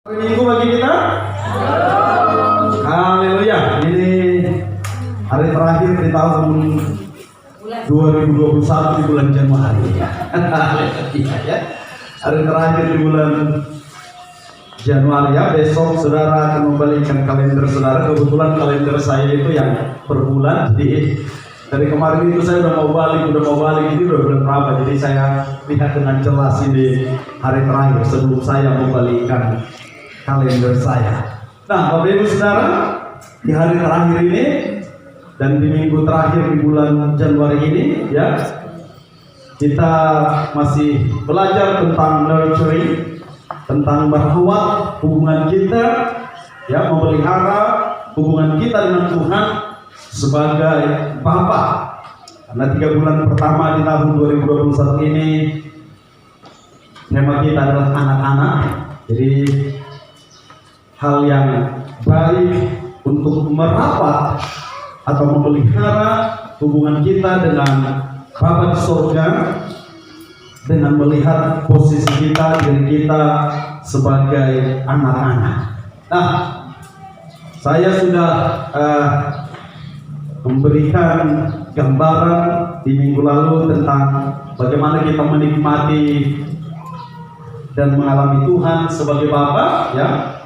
Hari Minggu bagi kita. Haleluya. Ini hari terakhir di tahun 2021 di bulan Januari. Haleluya ya. Hari terakhir di bulan Januari ya. Besok saudara akan membalikan kalender saudara. Kebetulan kalender saya itu yang per bulan. Jadi dari kemarin itu saya udah mau balik ini udah bulan berapa. Jadi saya lihat dengan jelas ini hari terakhir sebelum saya membalikan kalender saya. Nah, Bapak Ibu Saudara, di hari terakhir ini dan di minggu terakhir di bulan Januari ini ya, kita masih belajar tentang nurturing, tentang merawat hubungan kita ya, memelihara hubungan kita dengan Tuhan sebagai Bapa. Karena 3 bulan pertama di tahun 2021 ini tema kita adalah anak-anak. Jadi hal yang baik untuk merawat atau memelihara hubungan kita dengan Bapa di surga dengan melihat posisi kita, diri kita sebagai anak-anak. Nah, saya sudah memberikan gambaran di minggu lalu tentang bagaimana kita menikmati dan mengalami Tuhan sebagai Bapa ya.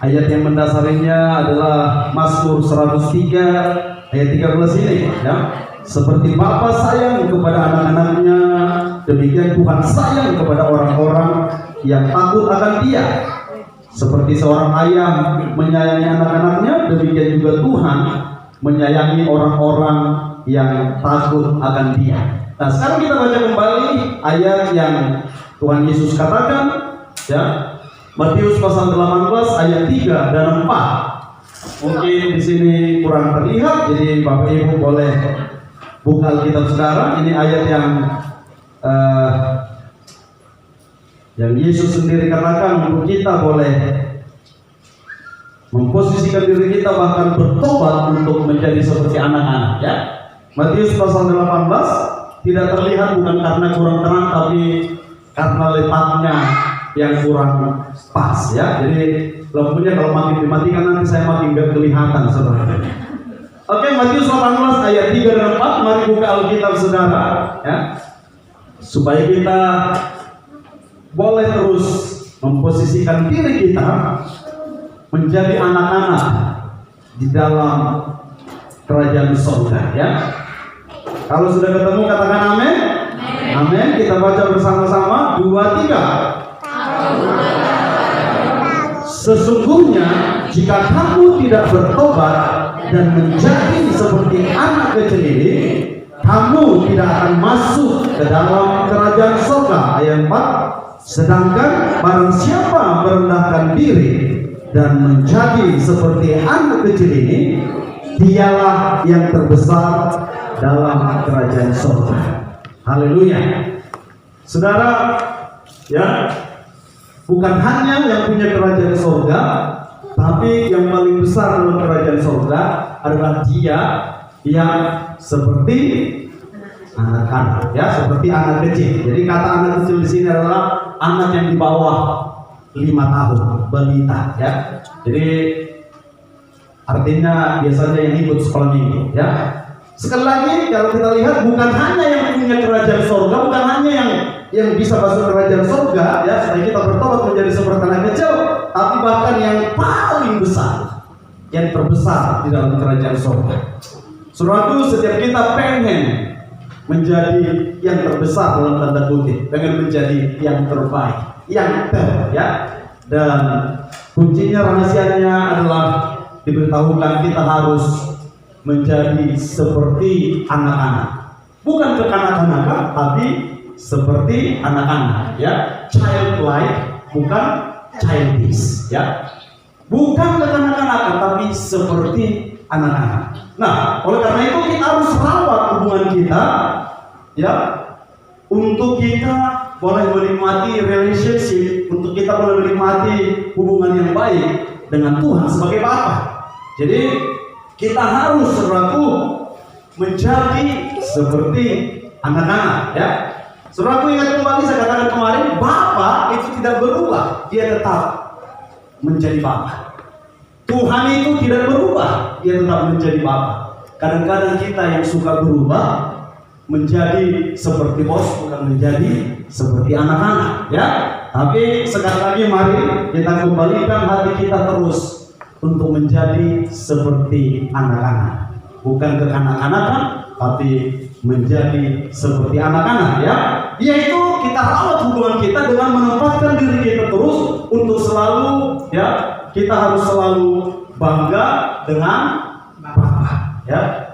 Ayat yang mendasarinya adalah Mazmur 103 ayat 13 ini ya. Seperti Bapa sayang kepada anak-anaknya, demikian Tuhan sayang kepada orang-orang yang takut akan Dia. Seperti seorang ayah menyayangi anak-anaknya, demikian juga Tuhan menyayangi orang-orang yang takut akan Dia. Nah, sekarang kita baca kembali ayat yang Tuhan Yesus katakan ya. Matius pasal 18 ayat 3 dan 4. Mungkin di sini kurang terlihat, jadi Bapak Ibu boleh buka Alkitab saudara. Ini ayat yang Yesus sendiri katakan untuk kita boleh memposisikan diri kita bahkan bertobat untuk menjadi seperti anak-anak ya. Matius pasal 18 tidak terlihat bukan karena kurang terang, tapi karena letaknya yang kurang pas ya. Jadi lampunya kalau makin dimatikan nanti saya makin gak kelihatan saudara. Oke, Matius 18 ayat 3 dan 4. Mari buka Alkitab saudara ya, supaya kita boleh terus memposisikan diri kita menjadi anak-anak di dalam kerajaan surga ya. Kalau sudah ketemu katakan amin. Amin. Kita baca bersama-sama 2, 3. Sesungguhnya jika kamu tidak bertobat dan menjadi seperti anak kecil ini, kamu tidak akan masuk ke dalam kerajaan surga. Ayat 4. Sedangkan barang siapa merendahkan diri dan menjadi seperti anak kecil ini, dialah yang terbesar dalam kerajaan surga. Haleluya. Saudara ya, bukan hanya yang punya kerajaan surga, tapi yang paling besar dalam kerajaan surga adalah Dia yang seperti anak-anak ya, seperti anak kecil. Jadi kata anak kecil di sini adalah anak yang di bawah 5 tahun, balita ya. Jadi artinya biasanya yang ikut sekolah minggu ya. Sekali lagi kalau kita lihat, bukan hanya yang punya kerajaan surga, bukan hanya yang bisa masuk kerajaan surga ya, supaya kita bertobat menjadi seperti anak kecil, tapi bahkan yang paling besar, yang terbesar di dalam kerajaan surga. Saudaraku, setiap kita pengen menjadi yang terbesar dalam tanda kutip, pengen menjadi yang terbaik, yang ya. Dan kuncinya, rahasianya adalah diberitahukan kita harus menjadi seperti anak-anak, bukan kekanak-kanakan, tapi seperti anak-anak ya, childlike, bukan childish ya, bukan kekanak-kanakan, tapi seperti anak-anak. Nah, oleh karena itu kita harus rawat hubungan kita ya, untuk kita boleh menikmati relationship, untuk kita boleh menikmati hubungan yang baik dengan Tuhan sebagai Bapa. Jadi kita harus saudaraku menjadi seperti anak-anak ya. Saudaraku ingat kembali saya katakan kemarin, Bapa itu tidak berubah, Dia tetap menjadi Bapa. Tuhan itu tidak berubah, dia tetap menjadi Bapa. Kadang-kadang kita yang suka berubah menjadi seperti bos, bukan menjadi seperti anak-anak, ya. Tapi sekali lagi mari kita kembalikan hati kita terus untuk menjadi seperti anak-anak, bukan kekanak-kanakan, tapi menjadi seperti anak-anak, ya. Yaitu kita rawat hubungan kita dengan menempatkan diri kita terus untuk selalu, ya, kita harus selalu bangga dengan Bapa, ya.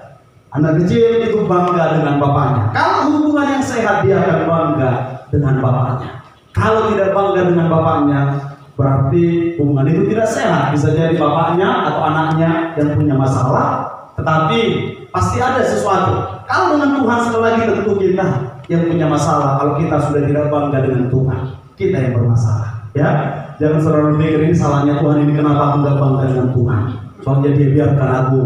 Anak kecil itu bangga dengan bapaknya. Kalau hubungan yang sehat, dia akan bangga dengan bapaknya. Kalau tidak bangga dengan bapaknya, berarti hubungan itu tidak sehat. Bisa jadi bapaknya atau anaknya yang punya masalah, tetapi pasti ada sesuatu. Kalau dengan Tuhan sekali lagi tentu kita yang punya masalah. Kalau kita sudah tidak bangga dengan Tuhan, kita yang bermasalah, ya. Jangan saudara pikir ini salahnya Tuhan, ini kenapa aku nggak bangga dengan Tuhan. Soalnya dia biarkan aku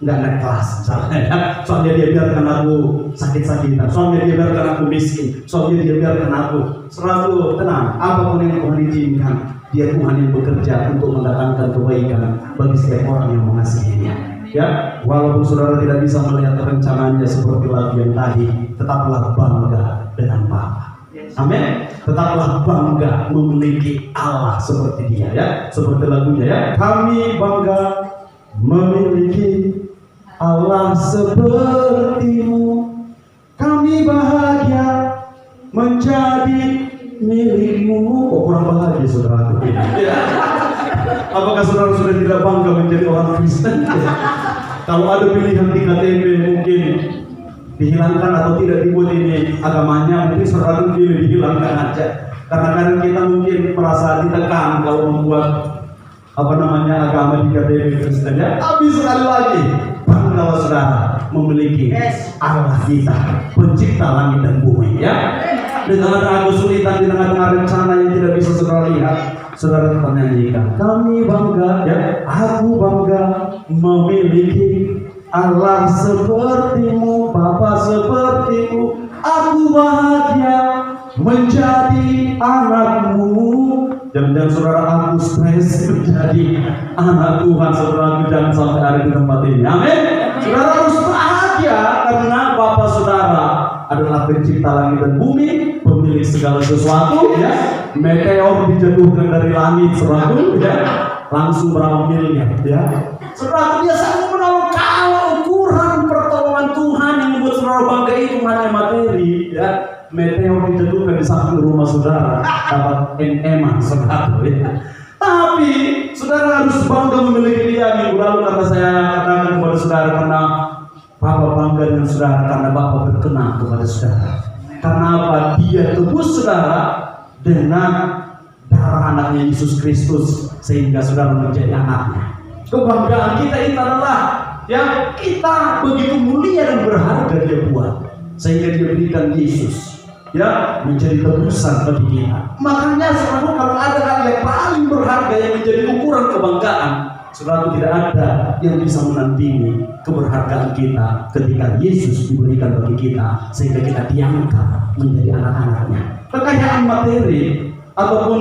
nggak naik kelas, misalnya, ya. Soalnya dia biarkan aku sakit-sakitan, soalnya dia biarkan aku miskin, soalnya dia biarkan aku selalu tenang. Apapun yang Tuhan izinkan, dia Tuhan yang bekerja untuk mendatangkan kebaikan bagi setiap orang yang mengasihinya, ya. Walaupun saudara tidak bisa melihat rencananya seperti lagu yang tadi, tetaplah bangga dengan Bapa. Amin. Tetaplah bangga memiliki Allah seperti dia, ya. Seperti lagunya, ya. Kami bangga memiliki Allah sepertimu, kami bahagia menjadi milikmu. Oh, kurang bahagia saudara. Apakah saudara sudah tidak bangga menjadi orang Kristen? Kalau ada pilihan di KTP mungkin dihilangkan atau tidak dibuat ini agamanya, mungkin saudara pilih dihilangkan aja. Karena kadang kita mungkin merasa ditekan kalau membuat agama di KTP Kristen, ya. Tapi sekali lagi banggalah saudara memiliki Allah kita, pencipta langit dan bumi, ya. Di tengah-tengah kesulitan, di tengah-tengah rencana yang tidak bisa saudara lihat, saudara tetap menyanyikan, kami bangga, ya, aku bangga memiliki Allah sepertimu, Bapa sepertimu, aku bahagia menjadi anakmu. Jangan-jangan saudara aku stres menjadi anak Tuhan, saudara, jangan sampai ada di tempat ini. Amin. Saudara harus bahagia karena Bapa saudara adalah pencipta langit dan bumi, pemilik segala sesuatu, ya. Meteor dijatuhkan dari langit selalu, ya, langsung berapa miliar, ya. Saudara biasa menolong. Kalau ukuran pertolongan Tuhan yang membuat saudara bangga itu hanya materi, ya. Meteor dijatuhkan di samping rumah saudara, dapat eman saudara, ya. Tapi saudara harus bangga memiliki dia. Minggu lalu kata saya katakan kepada saudara, karena Bapak bangga dengan saudara karena Bapak berkenan kepada saudara. Karena apa? Dia tebus saudara dengan darah anaknya Yesus Kristus, sehingga saudara menjadi anaknya. Kebanggaan kita itu adalah yang kita begitu mulia dan berharga dia buat, sehingga dia berikan Yesus, ya, menjadi tebusan bagi kita. Makanya selalu kalau ada hal yang paling berharga yang menjadi ukuran kebanggaan, selalu tidak ada yang bisa menandingi keberhargaan kita ketika Yesus diberikan bagi kita, sehingga kita diangkat menjadi anak-anaknya. Kekayaan materi ataupun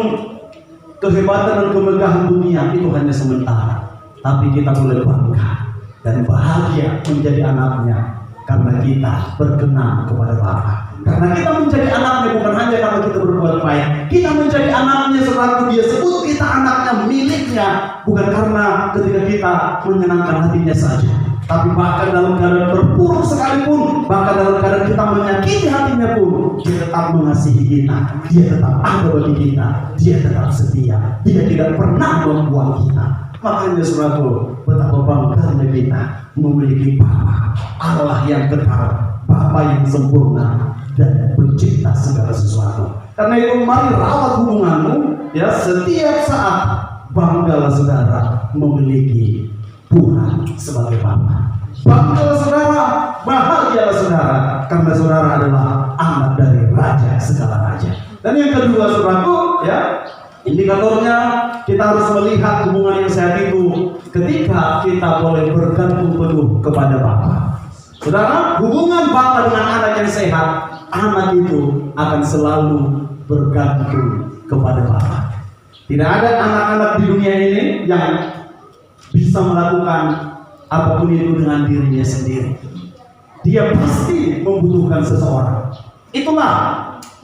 kehebatan dan kemegahan dunia itu hanya sementara, tapi kita boleh bangga dan bahagia menjadi anaknya karena kita berkenan kepada Bapa. Karena kita menjadi anaknya bukan hanya karena kita berbuat baik, kita menjadi anaknya selalu dia sebut kita anaknya, miliknya, bukan karena ketika kita menyenangkan hatinya saja, tapi bahkan dalam keadaan terpuruk sekalipun, bahkan dalam keadaan kita menyakiti hatinya pun, dia tetap mengasihi kita, dia tetap ada bagi kita, dia tetap setia, dia tidak pernah membuang kita. Makanya saudaraku, betapa bangganya kita memiliki Bapa, Allah yang kekal, Bapa yang sempurna dan pencipta segala sesuatu. Karena itu mari rawat hubunganmu, ya. Setiap saat banggalah saudara memiliki Tuhan sebagai Bapa. Banggalah saudara, bahagialah saudara, karena saudara adalah anak dari Raja segala raja. Dan yang kedua saudaraku, ya, indikatornya kita harus melihat hubungan yang sehat itu ketika kita boleh bergantung penuh kepada Bapa. Saudara, hubungan Bapa dengan anak yang sehat, anak itu akan selalu bergantung kepada Bapa. Tidak ada anak-anak di dunia ini yang bisa melakukan apapun itu dengan dirinya sendiri. Dia pasti membutuhkan seseorang. Itulah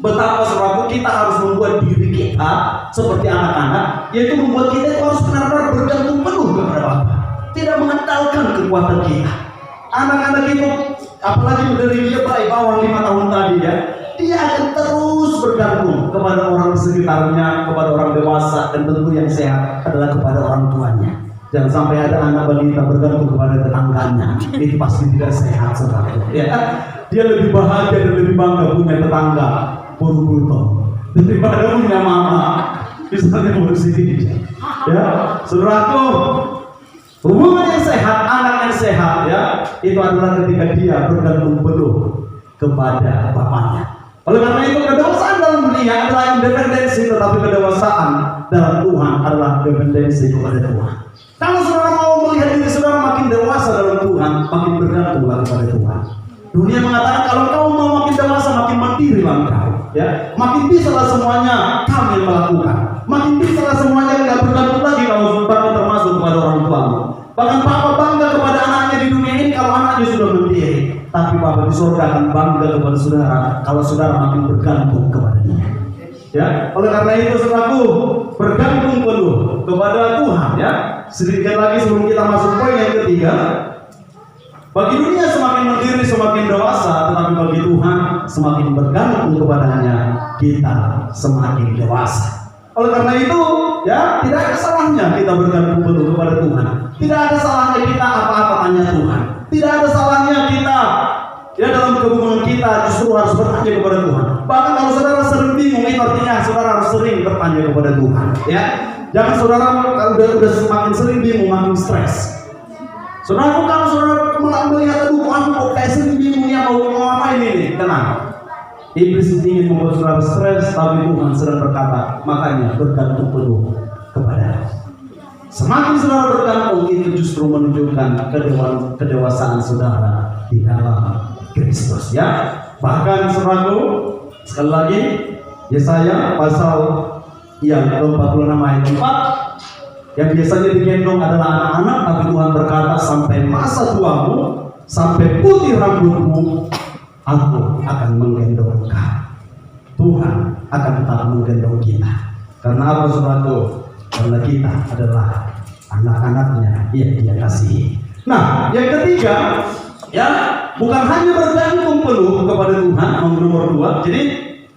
betapa saudaraku kita harus membuat diri kita seperti anak-anak, yaitu membuat kita itu harus benar-benar bergantung penuh kepada Bapa, tidak mengandalkan kekuatan kita. Anak-anak itu, apalagi dari dia bayi bawah 5 tahun tadi ya, dia akan terus bergantung kepada orang di sekitarnya, kepada orang dewasa, dan tentu yang sehat adalah kepada orang tuanya. Jangan sampai ada anak balita bergantung kepada tetangganya, itu pasti tidak sehat saudara. Ya, dia lebih bahagia dan lebih bangga punya tetangga Purwokerto daripada punya mama misalnya Purwokerto. Ya, saudaraku, hubungan yang sehat, anak yang sehat ya, itu adalah ketika dia bergantung penuh kepada bapaknya. Oleh karena itu kedewasaan dalam dunia adalah independensi, tetapi kedewasaan dalam Tuhan adalah dependensi kepada Tuhan. Kalau saudara mau melihat diri saudara makin dewasa dalam Tuhan, makin bergantunglah kepada Tuhan. Dunia mengatakan kalau kau mau makin dewasa, makin mandiri lah engkau, ya, makin bisalah semuanya kami melakukan, makin bisalah semuanya tidak bergantung lagi kalau bahkan termasuk kepada orang tuamu. Bahkan Papa bangga kepada anaknya di dunia ini kalau anaknya sudah mandiri, tapi Papa di surga akan bangga kepada saudara kalau saudara makin bergantung kepada Dia. Ya, oleh karena itu saudaraku, bergantung penuh kepada Tuhan ya. Sedikit lagi sebelum kita masuk poin yang ketiga. Bagi dunia semakin mandiri, semakin dewasa, tetapi bagi Tuhan semakin bergantung kepadanya, kita semakin dewasa. Oleh karena itu, ya, tidak ada salahnya kita bergantung penuh kepada Tuhan. Tidak ada salahnya kita apa-apa tanya Tuhan. Tidak ada salahnya kita, ya, dalam kebingungan kita justru harus bertanya kepada Tuhan. Bahkan kalau saudara sering bingung, itu artinya saudara harus sering bertanya kepada Tuhan. Ya, jangan saudara udah semakin sering bingung, makin stres. Saudara, kalau saudara melihat aduh aku kok kayak sering bingung ya mau ngapain ini, tenang. Iblis ingin membuat saudara stres, tapi Tuhan sedang berkata, makanya bergantung penuh kepada. Semakin saudara bergantung, itu justru menunjukkan kedewasaan saudara di dalam Kristus ya. Bahkan saudaraku, sekali lagi Yesaya pasal yang ke-46 ayat 4, yang biasanya digendong adalah anak-anak, tapi Tuhan berkata sampai masa tuamu, sampai putih rambutmu, aku akan menggendong engkau. Tuhan akan tetap menggendong kita. Karena apa saudaraku? Karena kita adalah anak-anaknya yang Dia kasihi. Nah, yang ketiga, ya, bukan hanya bergantung penuh kepada Tuhan, nomor 2. Jadi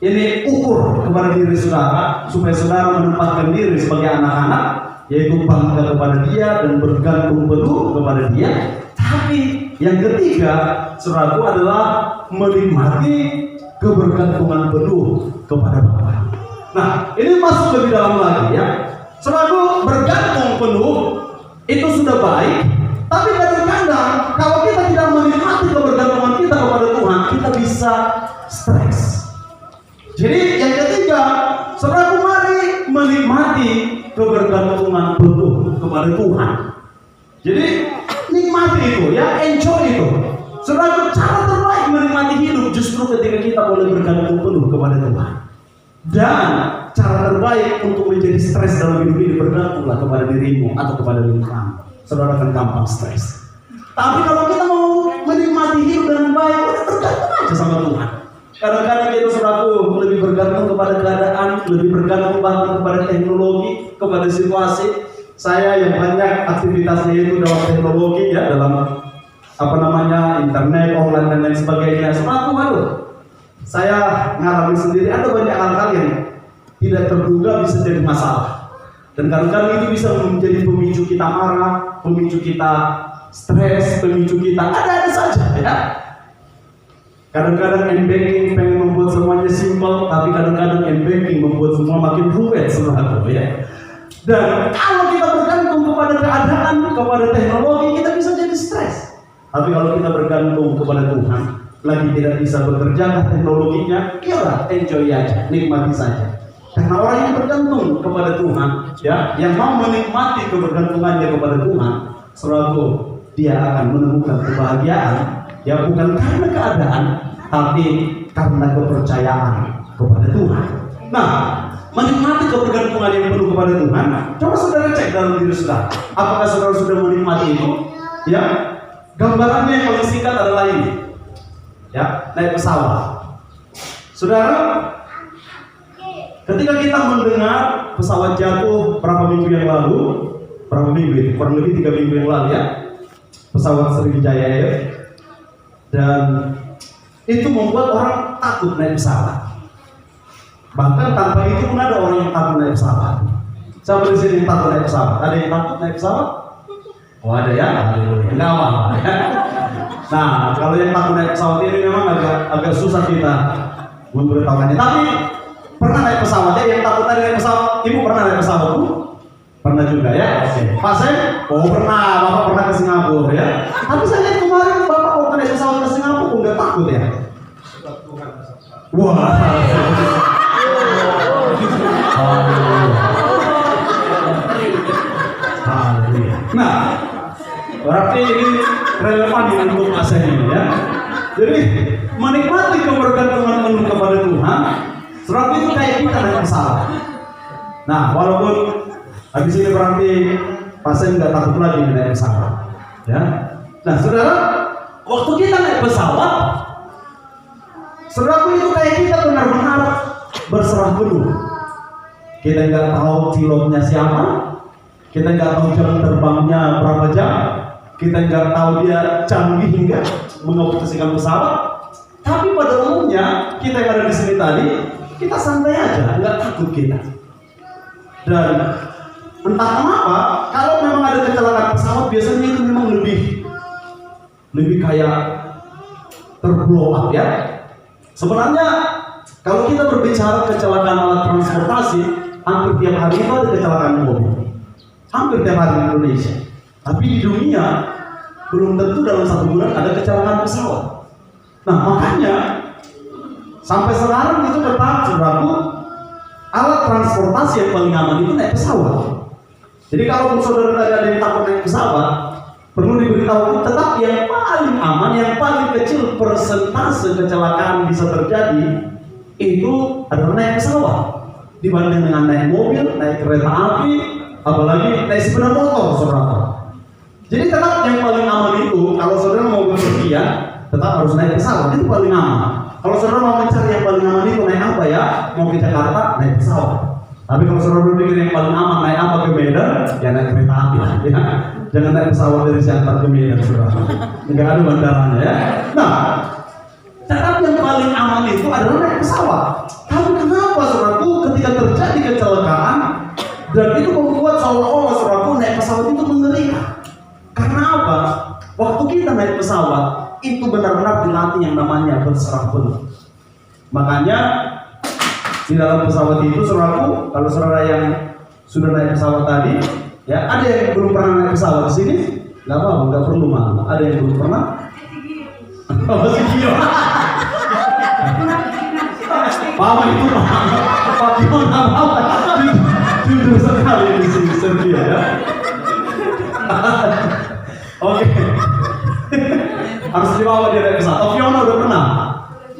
ini ukur kepada diri saudara supaya saudara menempatkan diri sebagai anak-anak, yaitu bangga kepada Dia dan bergantung penuh kepada Dia. Tapi yang ketiga, saudaraku, adalah menikmati kebergantungan penuh kepada Bapa. Nah, ini masuk lebih dalam lagi ya. Saudaraku, bergantung penuh itu sudah baik, tapi kadang-kadang kalau kita tidak menikmati kebergantungan kita kepada Tuhan, kita bisa stres. Jadi yang ketiga, saudaraku, mari menikmati kebergantungan penuh kepada Tuhan. Jadi nikmati itu ya, enjoy itu. Saudara, cara terbaik menikmati hidup justru ketika kita boleh bergantung penuh kepada Tuhan. Dan cara terbaik untuk menjadi stres dalam hidup ini, bergantunglah kepada dirimu atau kepada lingkungan. Saudara akan gampang stres. Tapi kalau kita mau menikmati hidup dengan baik, udah bergantung aja sama Tuhan. Kadang-kadang kita saudaraku lebih bergantung kepada keadaan, lebih bergantung bahkan kepada teknologi, kepada situasi. Saya yang banyak aktivitasnya itu dalam teknologi ya, dalam internet, online dan lain sebagainya. Saudaraku, saya ngalamin sendiri ada banyak hal-hal yang tidak terduga bisa jadi masalah. Dan kadang-kadang itu bisa menjadi pemicu kita marah, pemicu kita stres, pemicu kita ada saja ya. Kadang-kadang M-banking pengen membuat semuanya simpel, tapi kadang-kadang M-banking membuat semua makin rumit, saudaraku ya. Dan kalau kita bergantung kepada keadaan, kepada teknologi, kita bisa jadi stres. Tapi kalau kita bergantung kepada Tuhan, lagi tidak bisa bekerja teknologinya, ya enjoy aja, nikmati saja. Karena orang yang bergantung kepada Tuhan, ya, yang mau menikmati kebergantungannya kepada Tuhan, saudaraku, dia akan menemukan kebahagiaan. Ya, bukan karena keadaan, tapi karena kepercayaan kepada Tuhan. Nah, menikmati kebergantungan yang penuh kepada Tuhan. Coba saudara cek dalam diri saudara, apakah saudara sudah menikmati itu? Ya, gambarannya yang paling singkat adalah ini. Ya, naik pesawat. Saudara, ketika kita mendengar pesawat jatuh berapa minggu yang lalu, kurang lebih 3 minggu yang lalu ya, pesawat Sriwijaya Air, dan itu membuat orang takut naik pesawat. Bahkan tanpa itu pun ada orang yang takut naik pesawat. Siapa di sini yang takut naik pesawat? Ada yang takut naik pesawat? Oh ada ya? Enggak apa-apa ya. Nah, kalau yang takut naik pesawat ini memang agak susah kita memberitahukannya. Tapi pernah naik pesawat ya? Yang takut naik pesawat, ibu pernah naik pesawat Bu? Pernah juga ya? Pak Sen? Oh pernah, Bapak pernah ke Singapura ya? Tapi saya lihat kemarin Bapak waktu naik pesawat ke Singapura nggak takut ya? Wah. Nah, berarti ini relevan dengan untuk masa ini ya. Jadi menikmati kebergantungan penuh kepada Tuhan, sebab itu kayak kita naik pesawat. Nah, walaupun habis ini berarti pasien nggak takut lagi naik pesawat, ya. Nah, saudara, waktu kita naik pesawat, saudara itu kayak kita benar-benar berserah penuh. Kita nggak tahu pilotnya siapa, kita nggak tahu jam terbangnya berapa jam, kita nggak tahu dia canggih hingga mengoperasikan pesawat. Tapi pada umumnya kita yang ada di sini tadi, kita santai aja, nggak takut kita. Dan entah kenapa, kalau memang ada kecelakaan pesawat, biasanya itu memang lebih kayak terblow up ya. Sebenarnya kalau kita berbicara kecelakaan alat transportasi, hampir tiap hari itu ada kecelakaan mobil. Hampir tiap hari di Indonesia. Tapi di dunia belum tentu dalam 1 bulan ada kecelakaan pesawat. Nah makanya sampai sekarang itu tetap saudaraku, alat transportasi yang paling aman itu naik pesawat. Jadi kalau saudara tadi ada yang takut naik pesawat, perlu diberitahu tetap yang paling aman, yang paling kecil persentase kecelakaan bisa terjadi itu adalah naik pesawat dibanding dengan naik mobil, naik kereta api, apalagi naik sepeda motor, saudara. Jadi tetap yang paling aman itu kalau saudara mau berpergian tetap harus naik pesawat, itu paling aman. Kalau saudara mau mencari yang paling aman itu naik apa ya? Mau ke Jakarta naik pesawat. Tapi kalau saudara berpikir yang paling aman naik apa ke Medan, ya naik kereta api lah. Ya. Jangan naik pesawat dari Siantar ke Medan, saudara. Enggak ada bandaranya ya. Nah, tetap yang paling aman itu adalah naik pesawat. Tapi kenapa saudaraku ketika terjadi kecelakaan dan itu membuat seolah-olah saudaraku naik pesawat itu mengerikan? Karena apa? Waktu kita naik pesawat itu benar-benar dilatih yang namanya berserah penuh. Makanya di dalam pesawat itu saudaraku, kalau saudara yang sudah naik pesawat tadi, ya ada yang belum pernah naik pesawat di sini, nggak apa-apa, nggak perlu malu. Ada yang belum pernah? Masih gila. Papa itu Pak apa? Jujur sekali di sini Serbia ya. Oke. Harus dibawa dia naik pesawat. Oh, Fiona udah pernah?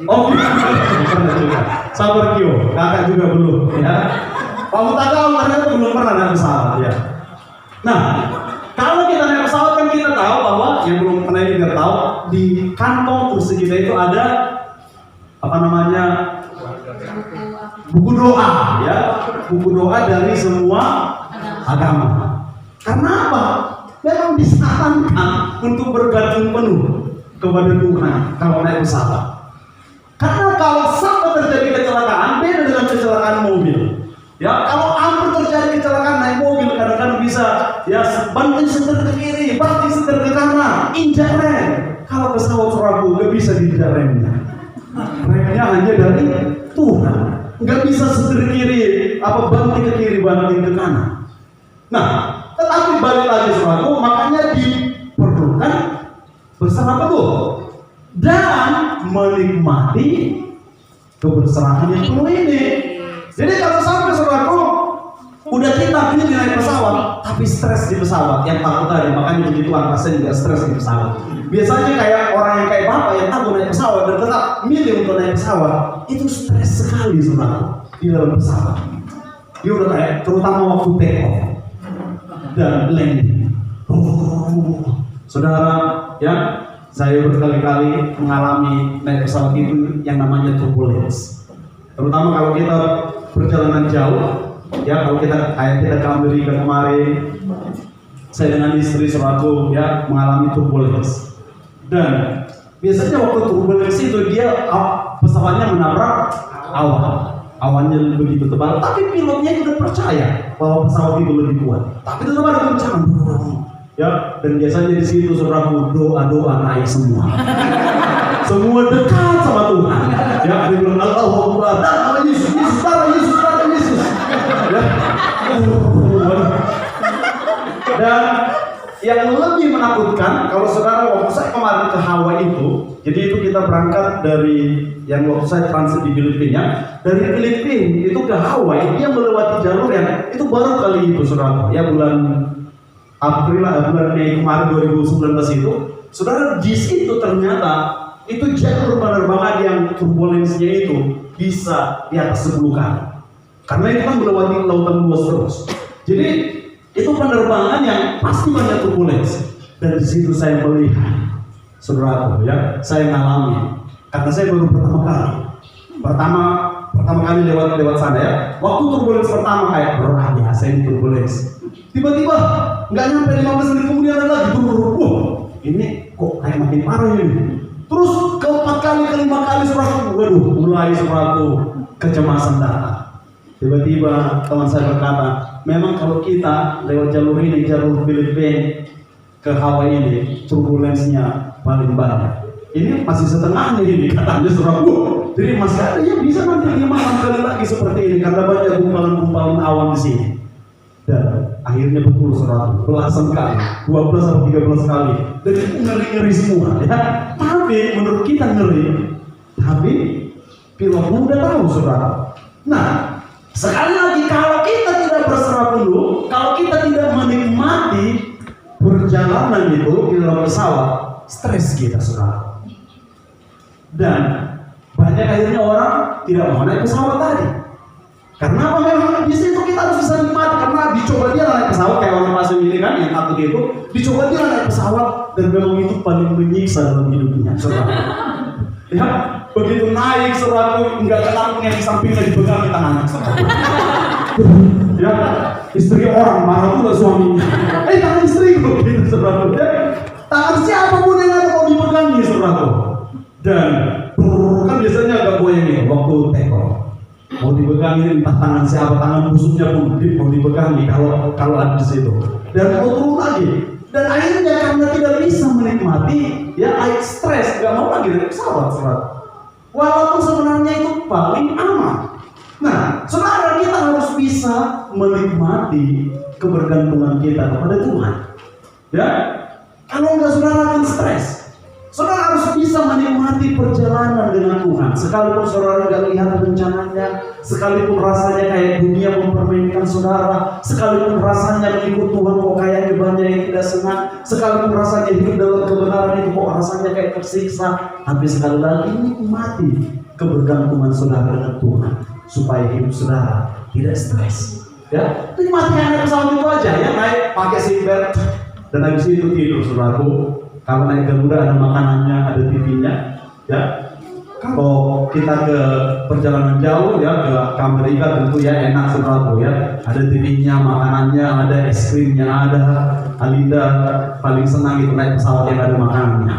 Oh, pernah juga. Sabar Kyo, kakak juga belum ya. Kamu tak tahu ternyata belum pernah naik pesawat ya. Nah, kalau kita naik pesawat kan kita tahu bahwa yang belum pernah ini nggak tahu di kantong kursi kita itu ada apa namanya buku doa ya, buku doa dari semua agama. Karena apa? Memang disarankan untuk bergantung penuh kepada Tuhan kalau naik pesawat. Karena kalau sampai terjadi kecelakaan, beda dengan kecelakaan mobil. Ya, kalau hampir terjadi kecelakaan naik mobil, kadang-kadang bisa ya banting setir ke kiri, banting setir ke kanan, injak rem. Kalau pesawat surabu nggak bisa diinjak remnya. Remnya hanya dari Tuhan. Nggak bisa setir kiri, apa banting ke kiri, banting ke kanan. Nah, tetapi balik lagi surabu, makanya diperlukan berserah penuh dan menikmati keberserahan yang penuh ini. Jadi kalau sampai saudaraku udah kita pilih naik pesawat, tapi stres di pesawat, yang takut tadi, makanya begitu pasien juga stres di pesawat. Biasanya kayak orang yang kayak bapak yang takut naik pesawat dan tetap milih untuk naik pesawat, itu stres sekali saudara di dalam pesawat. Dia udah kayak, terutama waktu take off dan landing. Saudara, ya, saya berkali-kali mengalami naik pesawat itu yang namanya turbulence. Terutama kalau kita perjalanan jauh, ya, kalau kita ke Amerika kemarin, saya dengan istri selaku ya mengalami turbulence. Dan biasanya waktu turbulence itu dia pesawatnya menabrak awan. Awannya begitu tebal, tapi pilotnya juga percaya bahwa pesawat itu lebih kuat. Tapi tetap ada goncangan. Ya, dan biasanya di situ saudaraku doa naik semua. Semua dekat sama Tuhan. Ya, ada yang bilang Allahu Akbar, nama Yesus, Yesus. Ya. Dan yang lebih menakutkan kalau saudara waktu saya kemarin ke Hawaii itu, jadi itu kita berangkat dari yang waktu saya transit di Filipina, dari Filipina itu ke Hawaii dia melewati jalur yang itu baru kali itu saudara, ya bulan bulan Mei kemarin 2019 itu, saudara di situ ternyata itu jalur penerbangan yang turbulensinya itu bisa di atas 10 kali, karena itu kan melewati lautan luas terus. Jadi itu penerbangan yang pasti banyak turbulensi, dan di situ saya melihat, saudara, ya saya mengalami, karena saya baru pertama kali lewat sana ya. Waktu turbulensi pertama kayak biasa ini turbulensi. Tiba-tiba nggak nyampe 15 menit kemudian ada lagi ini kok kayak makin parah ini. Terus keempat kali, kelima kali mulai suatu kecemasan datang. Tiba-tiba teman saya berkata, memang kalau kita lewat jalur ini, jalur Filipina ke Hawaii ini, turbulensinya paling banyak. Ini masih setengahnya ini katanya saudaraku. Jadi masih ada yang bisa nanti 5-6 kali lagi seperti ini karena banyak gumpalan-gumpalan awan di sini. Dan akhirnya betul saudaraku, belasan kali, 12 atau 13 kali. Dan itu ngeri-ngeri semua ya. Tapi menurut kita ngeri, tapi pilotnya udah tahu saudara. Nah, sekali lagi kalau kita tidak berserah dulu, kalau kita tidak menikmati perjalanan itu di dalam pesawat, stres kita saudara. Dan banyak akhirnya orang tidak mau naik pesawat tadi. Karena apa? Memang di situ kita harus bisa nikmati, karena dicoba dia naik pesawat kayak orang pasien ini kan yang takut itu, dicoba dia naik pesawat dan memang itu paling menyiksa dalam hidupnya saudara. Ya, begitu naik saudara, enggak ketangkung yang di sampingnya dipegang di tangannya saudara. Ya, istri orang marah juga suaminya. Tangan istriku gitu saudara. Tangan siapapun yang ada mau dipegang nih saudara. Dan kan biasanya agak goyang nih waktu teko. Mau dipegangin entah tangan siapa, tangan musuhnya pun mau dipegangi kalau ada di situ. Dan mau turun lagi. Dan akhirnya karena tidak bisa menikmati, ya stres, nggak mau lagi dari pesawat saudara. Walaupun sebenarnya itu paling aman. Nah, saudara, kita harus bisa menikmati kebergantungan kita kepada Tuhan. Ya, kalau nggak saudara akan stres. Saudara harus bisa menikmati perjalanan dengan Tuhan. Sekalipun saudara nggak lihat rencananya, sekalipun rasanya kayak dunia mempermainkan saudara, sekalipun rasanya mengikut Tuhan kok kayaknya banyak yang tidak senang, sekalipun rasanya hidup dalam kebenaran itu kok rasanya kayak tersiksa, tapi sekali lagi nikmati kebergantungan saudara dengan Tuhan supaya hidup saudara tidak stres. Ya, nikmati naik pesawat itu aja ya, naik pakai seatbelt dan habis itu tidur saudaraku. Kalau naik Garuda ada makanannya, ada TV-nya, ya. Kalau kita ke perjalanan jauh ya ke Amerika tentu ya enak saudaraku ya. Ada TV-nya, makanannya, ada es krimnya, ada. Alinda paling senang itu naik pesawat yang ada makanannya.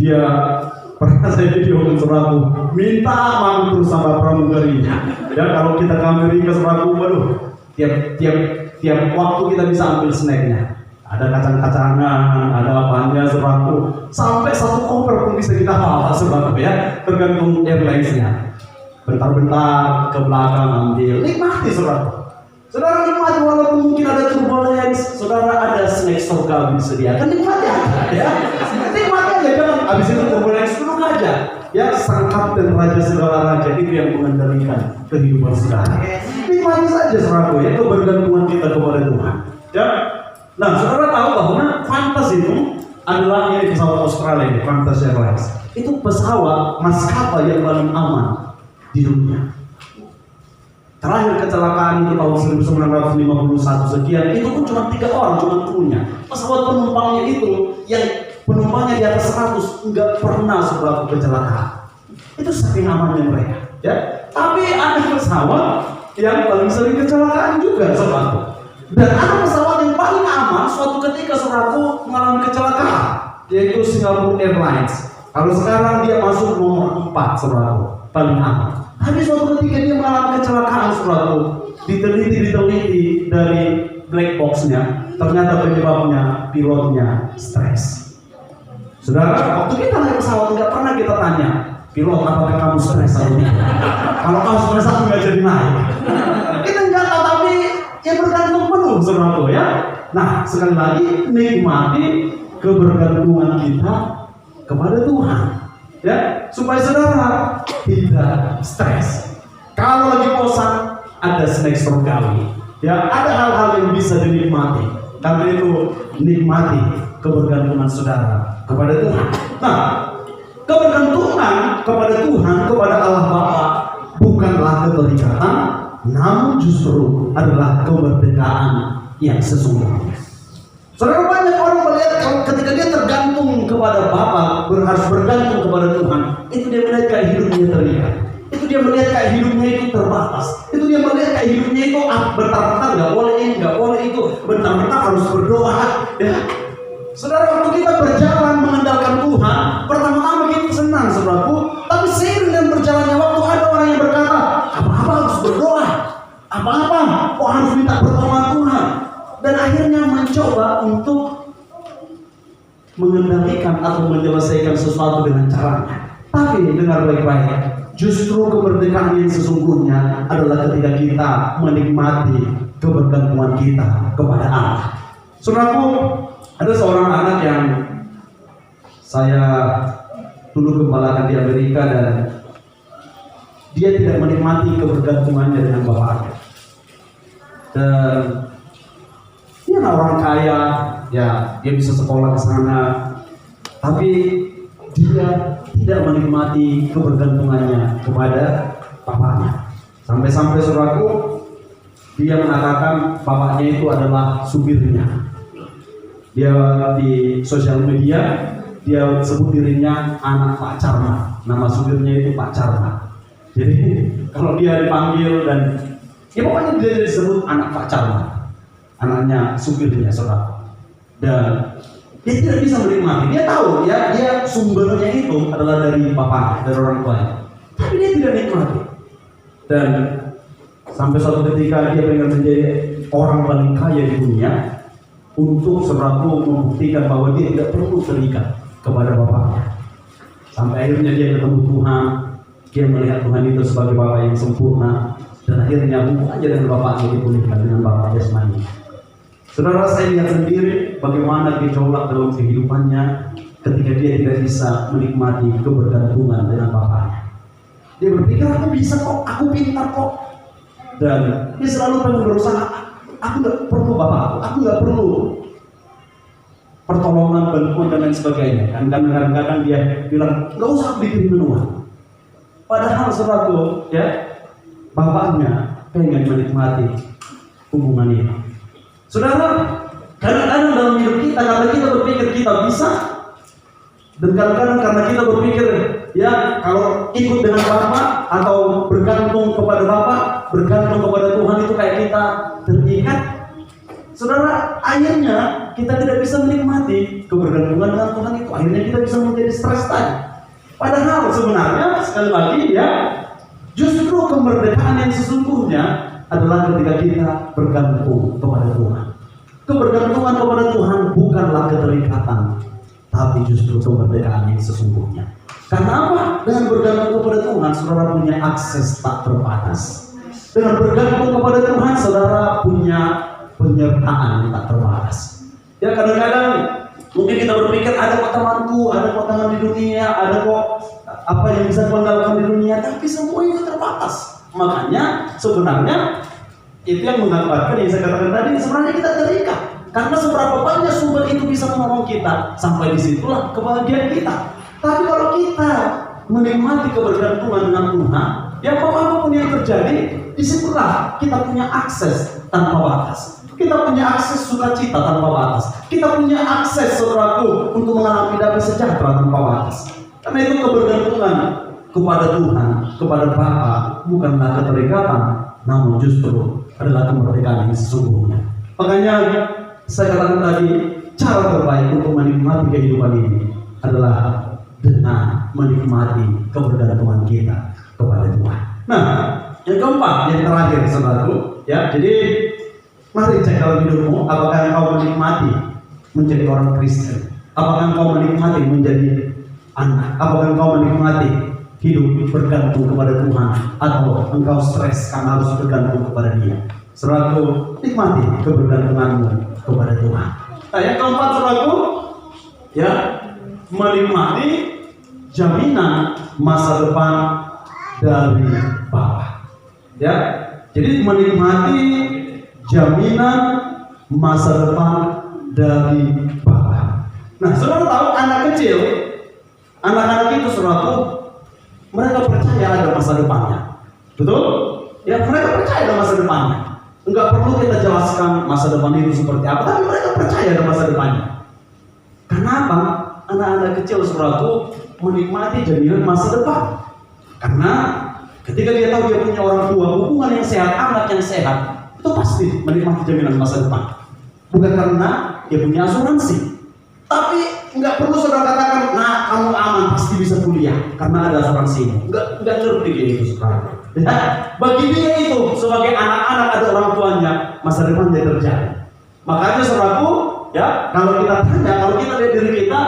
Dia pernah saya video dengan saudaraku, minta makan terus sama pramugarinya. Ya kalau kita ke Amerika saudaraku, waduh, tiap waktu kita bisa ambil snacknya. Ada kacang-kacangan, ada apanya saudaraku, sampai satu koper pun bisa kita bawa saudaraku ya, tergantung airlines-nya. Bentar-bentar ke belakang ambil, nikmati saudaraku. Saudara nikmati walaupun mungkin ada turbulensi, saudara ada snack surga disediakan, nikmati aja ya. Nikmati aja, jangan habis itu turbulensi duduk aja. Ya, sang kapten raja segala raja itu yang mengendalikan kehidupan saudara. Nikmati saja saudaraku ya, kebergantungan kita kepada Tuhan. Ya. Nah, saudara tahu bahwa Qantas itu adalah ini pesawat Australia, Qantas Airlines. Itu pesawat maskapai yang paling aman di dunia. Terakhir kecelakaan itu tahun 1951 sekian, itu pun cuma 3 orang cuma punya. Pesawat penumpangnya itu, yang penumpangnya di atas 100 nggak pernah sebuah kecelakaan. Itu saking amannya mereka, ya. Tapi ada pesawat yang paling sering kecelakaan juga, saudaraku. Dan ada pesawat yang paling aman suatu ketika saudaraku mengalami kecelakaan, yaitu Singapore Airlines. Kalau sekarang dia masuk nomor 4, saudaraku, paling aman. Tapi suatu ketika dia mengalami kecelakaan, saudaraku, diteliti dari black box-nya, ternyata penyebabnya pilotnya stres. Saudara, waktu kita naik pesawat nggak pernah kita tanya, pilot apakah kamu stres atau tidak? Kalau kamu stres aku nggak jadi naik. Kita nggak tahu, tapi ya bergantung penuh, saudaraku, ya. Nah, sekali lagi nikmati kebergantungan kita kepada Tuhan, ya, supaya saudara tidak stres. Kalau lagi bosan, ada snack surgawi, ya, ada hal-hal yang bisa dinikmati. Karena itu nikmati kebergantungan saudara kepada Tuhan. Nah, kebergantungan kepada Tuhan, kepada Allah Bapa, bukanlah keterikatan, namun justru adalah kemerdekaan yang sesungguhnya. Saudara, banyak orang melihat ketika dia tergantung kepada Bapa, harus bergantung kepada Tuhan, itu dia melihat kayak hidupnya terikat. Itu dia melihat kayak hidupnya itu terbatas. Itu dia melihat kayak hidupnya itu bentar-bentar nggak boleh ini, nggak boleh itu, bentar-bentar harus berdoa. Ya. Saudara, waktu kita berjalan mengandalkan Tuhan, pertama-tama kita senang, saudaraku. Tapi seiring dengan berjalannya waktu, ada orang yang berkata, apa-apa harus berdoa, apa-apa kok harus minta pertolongan Tuhan. Dan akhirnya mencoba untuk mengendalikan atau menyelesaikan sesuatu dengan caranya. Tapi dengar baik-baik, justru kemerdekaan yang sesungguhnya adalah ketika kita menikmati kebergantungan kita kepada Allah. Saudaraku, ada seorang anak yang saya dulu gembalakan di Amerika, dan dia tidak menikmati kebergantungannya dengan bapaknya. Dan dia orang kaya, ya, dia bisa sekolah ke sana, tapi dia tidak menikmati kebergantungannya kepada bapaknya. Sampai-sampai saudaraku, dia mengatakan bapaknya itu adalah supirnya. Dia di sosial media, dia sebut dirinya anak Pak Carma. Nama supirnya itu Pak Carma. Jadi kalau dia dipanggil dan ya pokoknya dia disebut anak Pak Carma, anaknya supirnya, saudara. Dan dia tidak bisa menikmati. Dia tahu ya, dia sumbernya itu adalah dari bapak, dari orang tuanya. Tapi dia tidak nikmati. Dan sampai suatu ketika dia ingin menjadi orang paling kaya di dunia, untuk saudaraku membuktikan bahwa dia tidak perlu terikat kepada bapaknya. Sampai akhirnya dia ketemu Tuhan, dia melihat Tuhan itu sebagai Bapa yang sempurna, dan akhirnya hubungannya dengan bapaknya dipulihkan dengan Bapa jasmani. Saudara, saya lihat sendiri bagaimana gejolak dalam kehidupannya ketika dia tidak bisa menikmati kebergantungan dengan bapaknya. Dia berpikir, aku bisa kok, aku pintar kok, dan dia selalu pengen berusaha. Aku nggak perlu bapakku, aku nggak perlu pertolongan, bantuan dan lain sebagainya. Dan kadang-kadang dia bilang, nggak usah bikin menua. Padahal saudaraku, ya, bapaknya pengen menikmati hubungan ini. Saudara, kadang-kadang dalam hidup kita, karena kita berpikir kita bisa, dan kadang-kadang karena kita berpikir, ya, kalau ikut dengan Bapak atau bergantung kepada Bapak, bergantung kepada Tuhan itu kayak kita terikat. Saudara, akhirnya kita tidak bisa menikmati kebergantungan dengan Tuhan itu. Akhirnya kita bisa menjadi stres tadi. Padahal sebenarnya, sekali lagi ya, justru kemerdekaan yang sesungguhnya adalah ketika kita bergantung kepada Tuhan. Kebergantungan kepada Tuhan bukanlah keterikatan, tapi justru kemerdekaan yang sesungguhnya. Karena apa? Dengan bergantung kepada Tuhan, saudara punya akses tak terbatas. Dengan bergantung kepada Tuhan, saudara punya penyertaan yang tak terbatas. Ya, kadang-kadang mungkin kita berpikir, ada kok temanku, ada kok teman di dunia, ada kok apa yang bisa kuandalkan di dunia, tapi semua itu terbatas. Makanya sebenarnya itu yang mengakibatkan yang saya katakan tadi, sebenarnya kita terikat. Karena seberapa banyak sumber itu bisa menolong kita, sampai disitulah kebahagiaan kita. Tapi kalau kita menikmati kebergantungan dengan Tuhan, ya apapun yang terjadi, disitulah kita punya akses tanpa batas. Kita punya akses sukacita tanpa batas. Kita punya akses, saudaraku, untuk mengalami damai sejahtera tanpa batas. Karena itu kebergantungan kepada Tuhan, kepada Bapa, bukanlah keterikatan, namun justru adalah kemerdekaan yang sesungguhnya. Makanya saya katakan tadi, cara terbaik untuk menikmati kehidupan ini adalah dengan menikmati kebergantungan kita kepada Tuhan. Nah, yang keempat, yang terakhir, saudaraku, ya. Jadi mari cek dalam hidupmu, apakah engkau menikmati menjadi orang Kristen? Apakah engkau menikmati menjadi anak? Apakah engkau menikmati hidup bergantung kepada Tuhan, atau engkau stres karena harus bergantung kepada Dia? Saudaraku, nikmati kebergantunganmu kepada Tuhan. Nah, yang keempat, saudaraku, ya, menikmati jaminan masa depan dari Bapa. Ya, jadi menikmati jaminan masa depan dari Bapa. Nah, saudara tahu anak kecil, anak-anak itu, saudaraku, mereka percaya ada masa depannya. Betul? Ya, mereka percaya ada masa depannya. Enggak perlu kita jelaskan masa depan itu seperti apa, tapi mereka percaya ada masa depannya. Kenapa? Anak-anak kecil, saudaraku, menikmati jaminan masa depan. Karena ketika dia tahu dia punya orang tua, hubungan yang sehat, anak yang sehat, itu pasti menikmati jaminan masa depan. Bukan karena dia punya asuransi. Tapi nggak perlu saudara katakan, nah kamu aman, pasti bisa kuliah karena ada asuransi. Nggak ngerti kayak itu, saudara. Ya, bagi dia itu sebagai anak-anak ada orang tuanya, masa depan dia terjadi. Makanya, saudaraku, ya, kalau kita tanya, kalau kita lihat diri kita,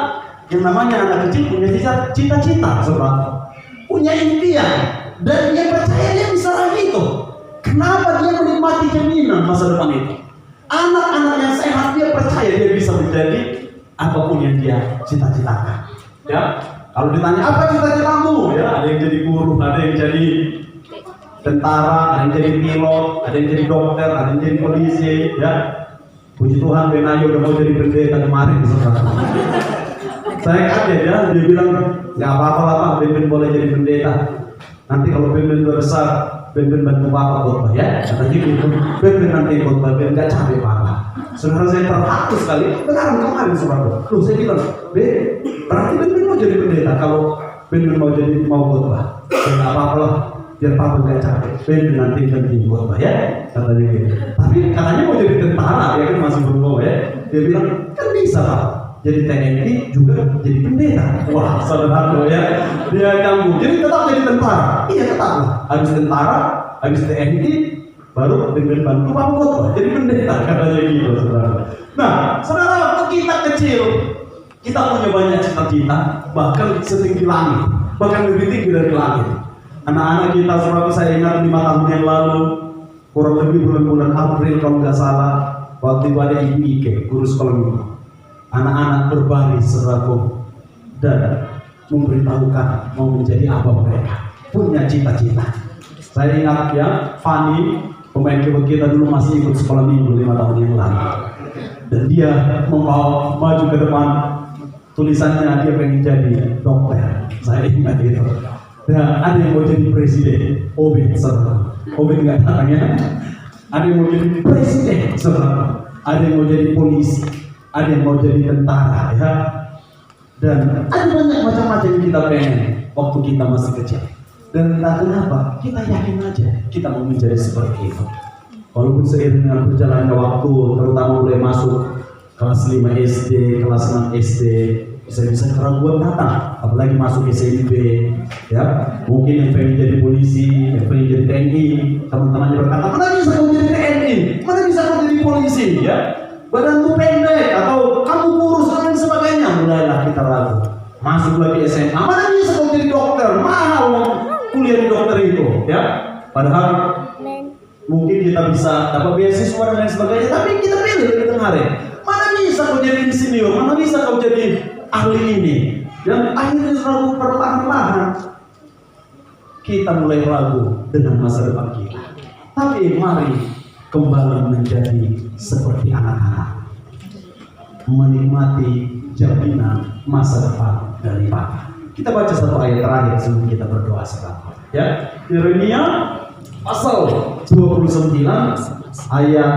yang namanya anak kecil punya cita-cita, saudara, punya impian, dan dia percaya dia bisa raih itu. Kenapa dia menikmati jaminan masa depan itu? Anak-anak yang sehat, dia percaya dia bisa menjadi apapun yang dia cita-citakan. Ya, kalau ditanya apa cita-citamu, ya, ada yang jadi guru, ada yang jadi tentara, ada yang jadi pilot, ada yang jadi dokter, ada yang jadi polisi. Ya, puji Tuhan, Benayo udah mau jadi pendeta kemarin, saudara. Saya kaget, ya, dia bilang nggak apa-apa lah Pak, Ben boleh jadi pendeta. Nanti kalau Ben udah besar, Ben bantu Bapak khotbah, ya. Katanya gitu, Ben nanti khotbah, Ben nggak capek Bapak. Saudara, saya terharu sekali, benaran kemarin, saudara. Loh, saya bilang, Ben, berarti Ben mau jadi pendeta kalau Ben mau khotbah. Nggak apa-apa lah, biar Papa nggak capek. Ben nanti ganti khotbah, ya. Katanya gitu. Tapi katanya mau jadi tentara, ya kan, masih berumur, ya. Dia bilang, kan bisa Pak. Jadi TNI juga jadi pendeta. Wah, saudara, ya, dia nyambung. Jadi tetap jadi tentara. Iya, tetap lah. Habis tentara, habis TNI, baru dengan bantu Bapak jadi pendeta, katanya gitu, saudara. Nah, saudara, waktu kita kecil, kita punya banyak cita-cita, bahkan setinggi langit, bahkan lebih tinggi dari langit. Anak-anak kita, saudara, saya ingat 5 tahun yang lalu, kurang lebih bulan-bulan April kalau nggak salah, waktu itu ada Ibu Ike, guru sekolah minggu. Anak-anak berbaris, saudaraku, dan memberitahukan mau menjadi apa mereka, punya cita-cita. Saya ingat, ya, Fani, pemain keyboard kita dulu masih ikut sekolah minggu 5 tahun yang lalu, dan dia membawa maju ke depan, tulisannya dia pengen jadi dokter. Saya ingat itu. Dan ada yang mau jadi presiden, Obed, saudara. Obed nggak datang, ya. Ada yang mau jadi presiden, saudara. Ada yang mau jadi polisi, ada yang mau jadi tentara, ya. Dan ada banyak macam-macam yang kita pengen waktu kita masih kecil. Dan entah kenapa, kita yakin aja kita mau menjadi seperti itu. Walaupun seiring dengan berjalannya waktu, terutama mulai masuk kelas 5 SD, kelas 6 SD, bisa keraguan datang, apalagi masuk SMP, ya. Mungkin yang pengen jadi polisi, yang pengen jadi TNI, teman-temannya berkata, mana bisa kamu jadi TNI, mana bisa kamu jadi polisi, ya. Badanmu pendek, atau kamu kurus, dan lain sebagainya. Mulailah kita ragu. Masuk lagi SMA, mana bisa kamu jadi dokter, mahal kuliah di dokter itu, ya. Padahal mungkin kita bisa dapat beasiswa dan lain sebagainya, tapi kita pilih dari tengah hari. Mana bisa kau jadi insinyur, mana bisa kau jadi ahli ini. Dan akhirnya selalu perlahan-lahan kita mulai ragu dengan masa depan kita. Tapi mari kembali menjadi seperti anak-anak, menikmati jaminan masa depan dari Bapa. Kita baca satu ayat terakhir sebelum kita berdoa sekarang. Ya, Yeremia pasal 29 ayat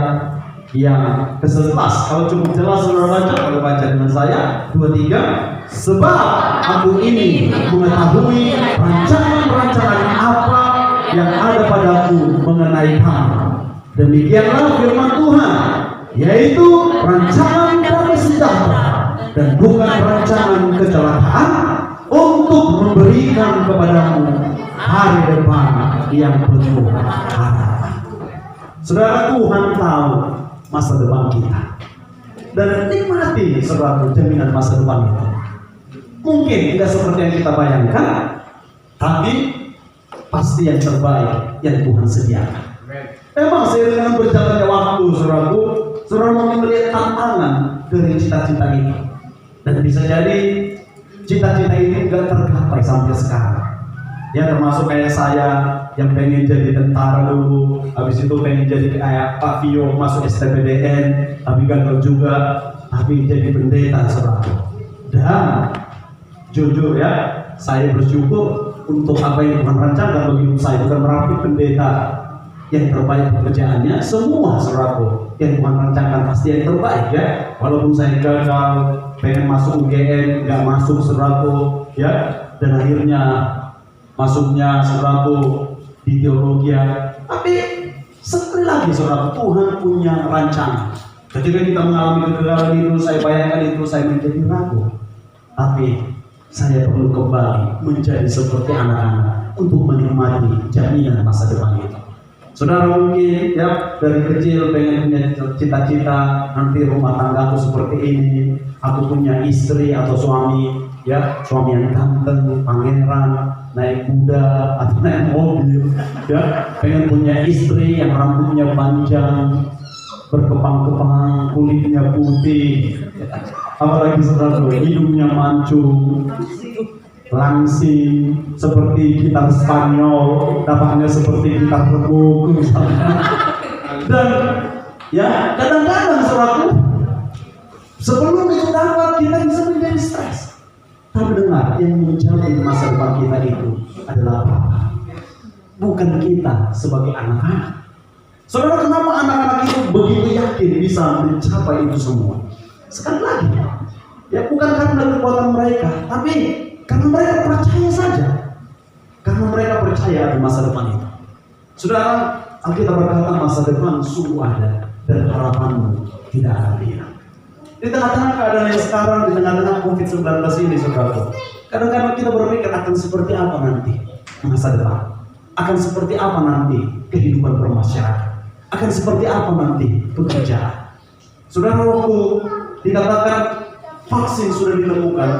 yang ke-11. Kalau cukup jelas saudara baca, kalau baca dengan saya 23. Sebab aku ini mengetahui rancangan-rancangan apa yang ada padaku mengenai kamu. Demikianlah firman Tuhan, yaitu rancangan damai sejahtera dan bukan rancangan kecelakaan, untuk memberikan kepadamu hari depan yang penuh harapan. Saudara, Tuhan tahu masa depan kita, dan nikmati saudara jaminan masa depan itu. Mungkin tidak seperti yang kita bayangkan, tapi pasti yang terbaik yang Tuhan sediakan. Memang seiring dengan berjalannya waktu, saudaraku, saudara mungkin melihat tantangan dari cita-cita itu, dan bisa jadi cita-cita ini tidak tercapai sampai sekarang. Ya, termasuk kayak saya yang pengen jadi tentara dulu, habis itu pengen jadi kayak Pak Vio masuk STPDN, tapi gagal juga, tapi jadi pendeta, saudara. Dan jujur ya, saya bersyukur untuk apa yang Tuhan rancangkan bagi hidup saya. Bukan berarti pendeta yang terbaik pekerjaannya, semua saudaraku yang Tuhan rancangkan pasti yang terbaik ya. Walaupun saya gagal, pengen masuk UGM, nggak masuk saudaraku ya, dan akhirnya masuknya saudaraku di teologi, tapi sekali lagi saudaraku, Tuhan punya rancangan. Ketika kita mengalami kegagalan itu, saya bayangkan itu saya menjadi ragu, tapi saya perlu kembali menjadi seperti anak-anak untuk menikmati jaminan masa depan itu. Saudara mungkin ya dari kecil pengen punya cita-cita nanti rumah tanggaku seperti ini, aku punya istri atau suami ya, suami yang ganteng, pangeran, naik kuda atau naik mobil ya, pengen punya istri yang rambutnya panjang, berkepang-kepang, kulitnya putih, apalagi saudara hidungnya mancung, langsing seperti gitar Spanyol, dapatnya seperti gitar rebuk misalnya. Dan ya kadang-kadang saudaraku, sebelum itu dapat kita bisa menjadi stres. Tapi dengar, yang menjamin masa depan kita itu adalah apa? Bukan kita sebagai anak-anak. Saudara, kenapa anak-anak itu begitu yakin bisa mencapai itu semua? Sekali lagi, ya bukan karena kekuatan mereka, tapi karena mereka percaya saja. Karena mereka percaya di masa depan itu. Saudara, Alkitab berkata masa depan sungguh ada dan harapanmu tidak akan hilang. Di tengah-tengah keadaan yang sekarang, di tengah-tengah COVID-19 ini, saudara, kadang-kadang kita berpikir akan seperti apa nanti masa depan, akan seperti apa nanti kehidupan bermasyarakat, akan seperti apa nanti pekerjaan. Saudara, waktu dikatakan vaksin sudah ditemukan,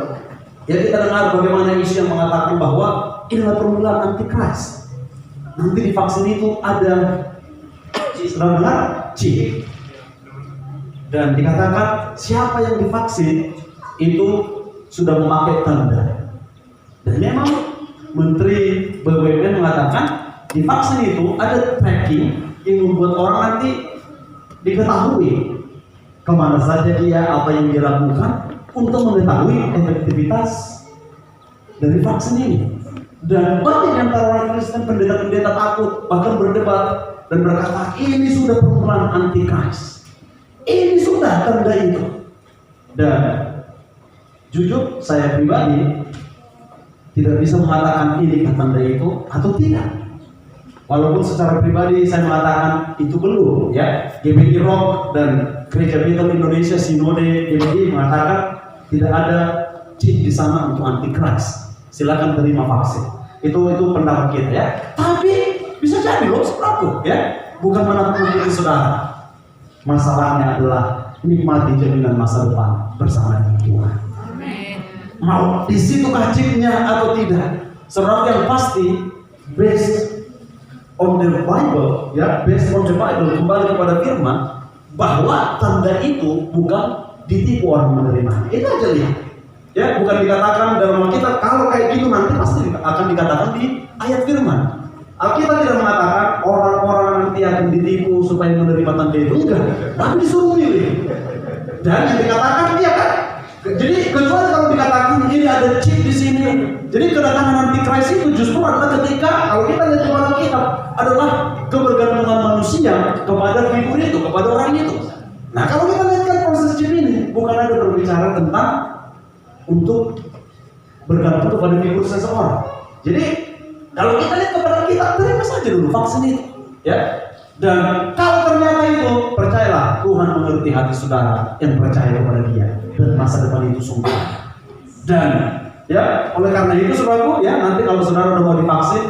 ya kita dengar bagaimana isu yang mengatakan bahwa inilah permulaan antikris. Nanti di vaksin itu ada, saudara dengar, chip. Dan dikatakan siapa yang divaksin itu sudah memakai tanda. Dan memang Menteri BUMN mengatakan di vaksin itu ada tracking yang membuat orang nanti diketahui kemana saja dia, apa yang dia lakukan untuk mengetahui efektivitas dari vaksin ini. Dan banyak di antara orang Kristen, pendeta-pendeta takut, bahkan berdebat dan berkata ini sudah permulaan antikris. Ini sudah tanda itu. Dan jujur saya pribadi tidak bisa mengatakan ini tanda itu atau tidak. Walaupun secara pribadi saya mengatakan itu belum ya. GBI Rock dan Gereja Betel Indonesia Sinode GBI mengatakan tidak ada chip di sana untuk antikris. Silakan terima vaksin. Itu pendapat kita ya. Tapi bisa jadi loh saudaraku ya. Bukan menakut-nakuti saudara. Masalahnya adalah nikmati jaminan masa depan bersama dengan Tuhan. Mau di situ chipnya atau tidak? Saudara, yang pasti based on the Bible, ya, based on the Bible, kembali kepada firman bahwa tanda itu bukan ditipu orang menerima. Itu aja lihat. Ya, bukan dikatakan dalam Alkitab kalau kayak gitu nanti pasti akan dikatakan di ayat firman. Alkitab tidak mengatakan orang-orang nanti akan ditipu supaya menerima tanda itu, enggak, tapi disuruh milih. Dan yang dikatakan dia kan, jadi kecuali kalau dikatakan sekarang ini ada chip di sini. Jadi kedatangan antikris itu justru adalah ketika kalau kita lihat di dalam kitab adalah kebergantungan manusia kepada figur itu, kepada orang itu. Nah, kalau kita lihat kan proses chip ini bukan ada berbicara tentang untuk bergantung kepada figur seseorang. Jadi kalau kita lihat kepada kita, terima saja dulu vaksin itu, ya. Dan kalau ternyata itu, percayalah Tuhan mengerti hati saudara yang percaya kepada Dia dan masa depan itu sungguh. Dan ya, oleh karena itu saudaraku, ya nanti kalau saudara udah mau divaksin,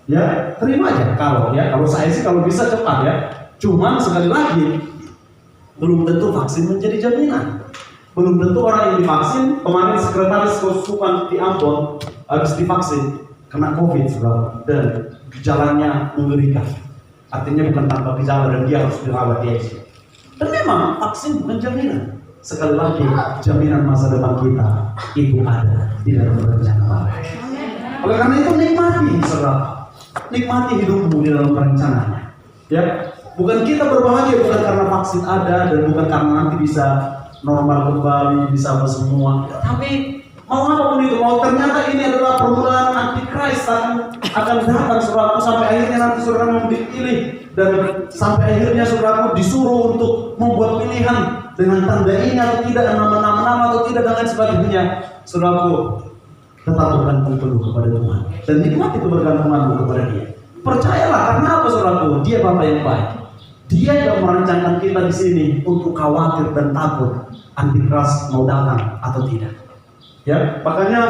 ya terima aja. Kalau saya sih kalau bisa cepat ya. Cuman sekali lagi, belum tentu vaksin menjadi jaminan. Belum tentu orang yang divaksin, kemarin sekretaris Keuskupan di Ambon habis divaksin kena COVID, saudara, dan gejalanya mengerikan. Artinya bukan tanpa gejala dan dia harus dirawat di ICU. Dan memang vaksin bukan jaminan. Sekali lagi, jaminan masa depan kita itu ada di dalam rencana Allah. Oleh karena itu nikmati, saudara, nikmati hidupmu di dalam rencananya. Ya, bukan kita berbahagia bukan karena vaksin ada dan bukan karena nanti bisa normal kembali, bisa apa semua. Tapi mau apapun itu, mau ternyata ini adalah permulaan antikris akan datang saudaraku, sampai akhirnya nanti saudara mau dipilih dan sampai akhirnya saudaraku disuruh untuk membuat pilihan dengan tanda ini atau tidak, nama atau tidak dan lain sebagainya. Saudaraku, tetap bergantung penuh kepada Tuhan dan nikmati kebergantunganmu kepada Dia. Percayalah, karena apa saudaraku? Dia Bapa yang baik. Dia yang merancangkan kita di sini untuk khawatir dan takut antikris mau datang atau tidak. Ya, makanya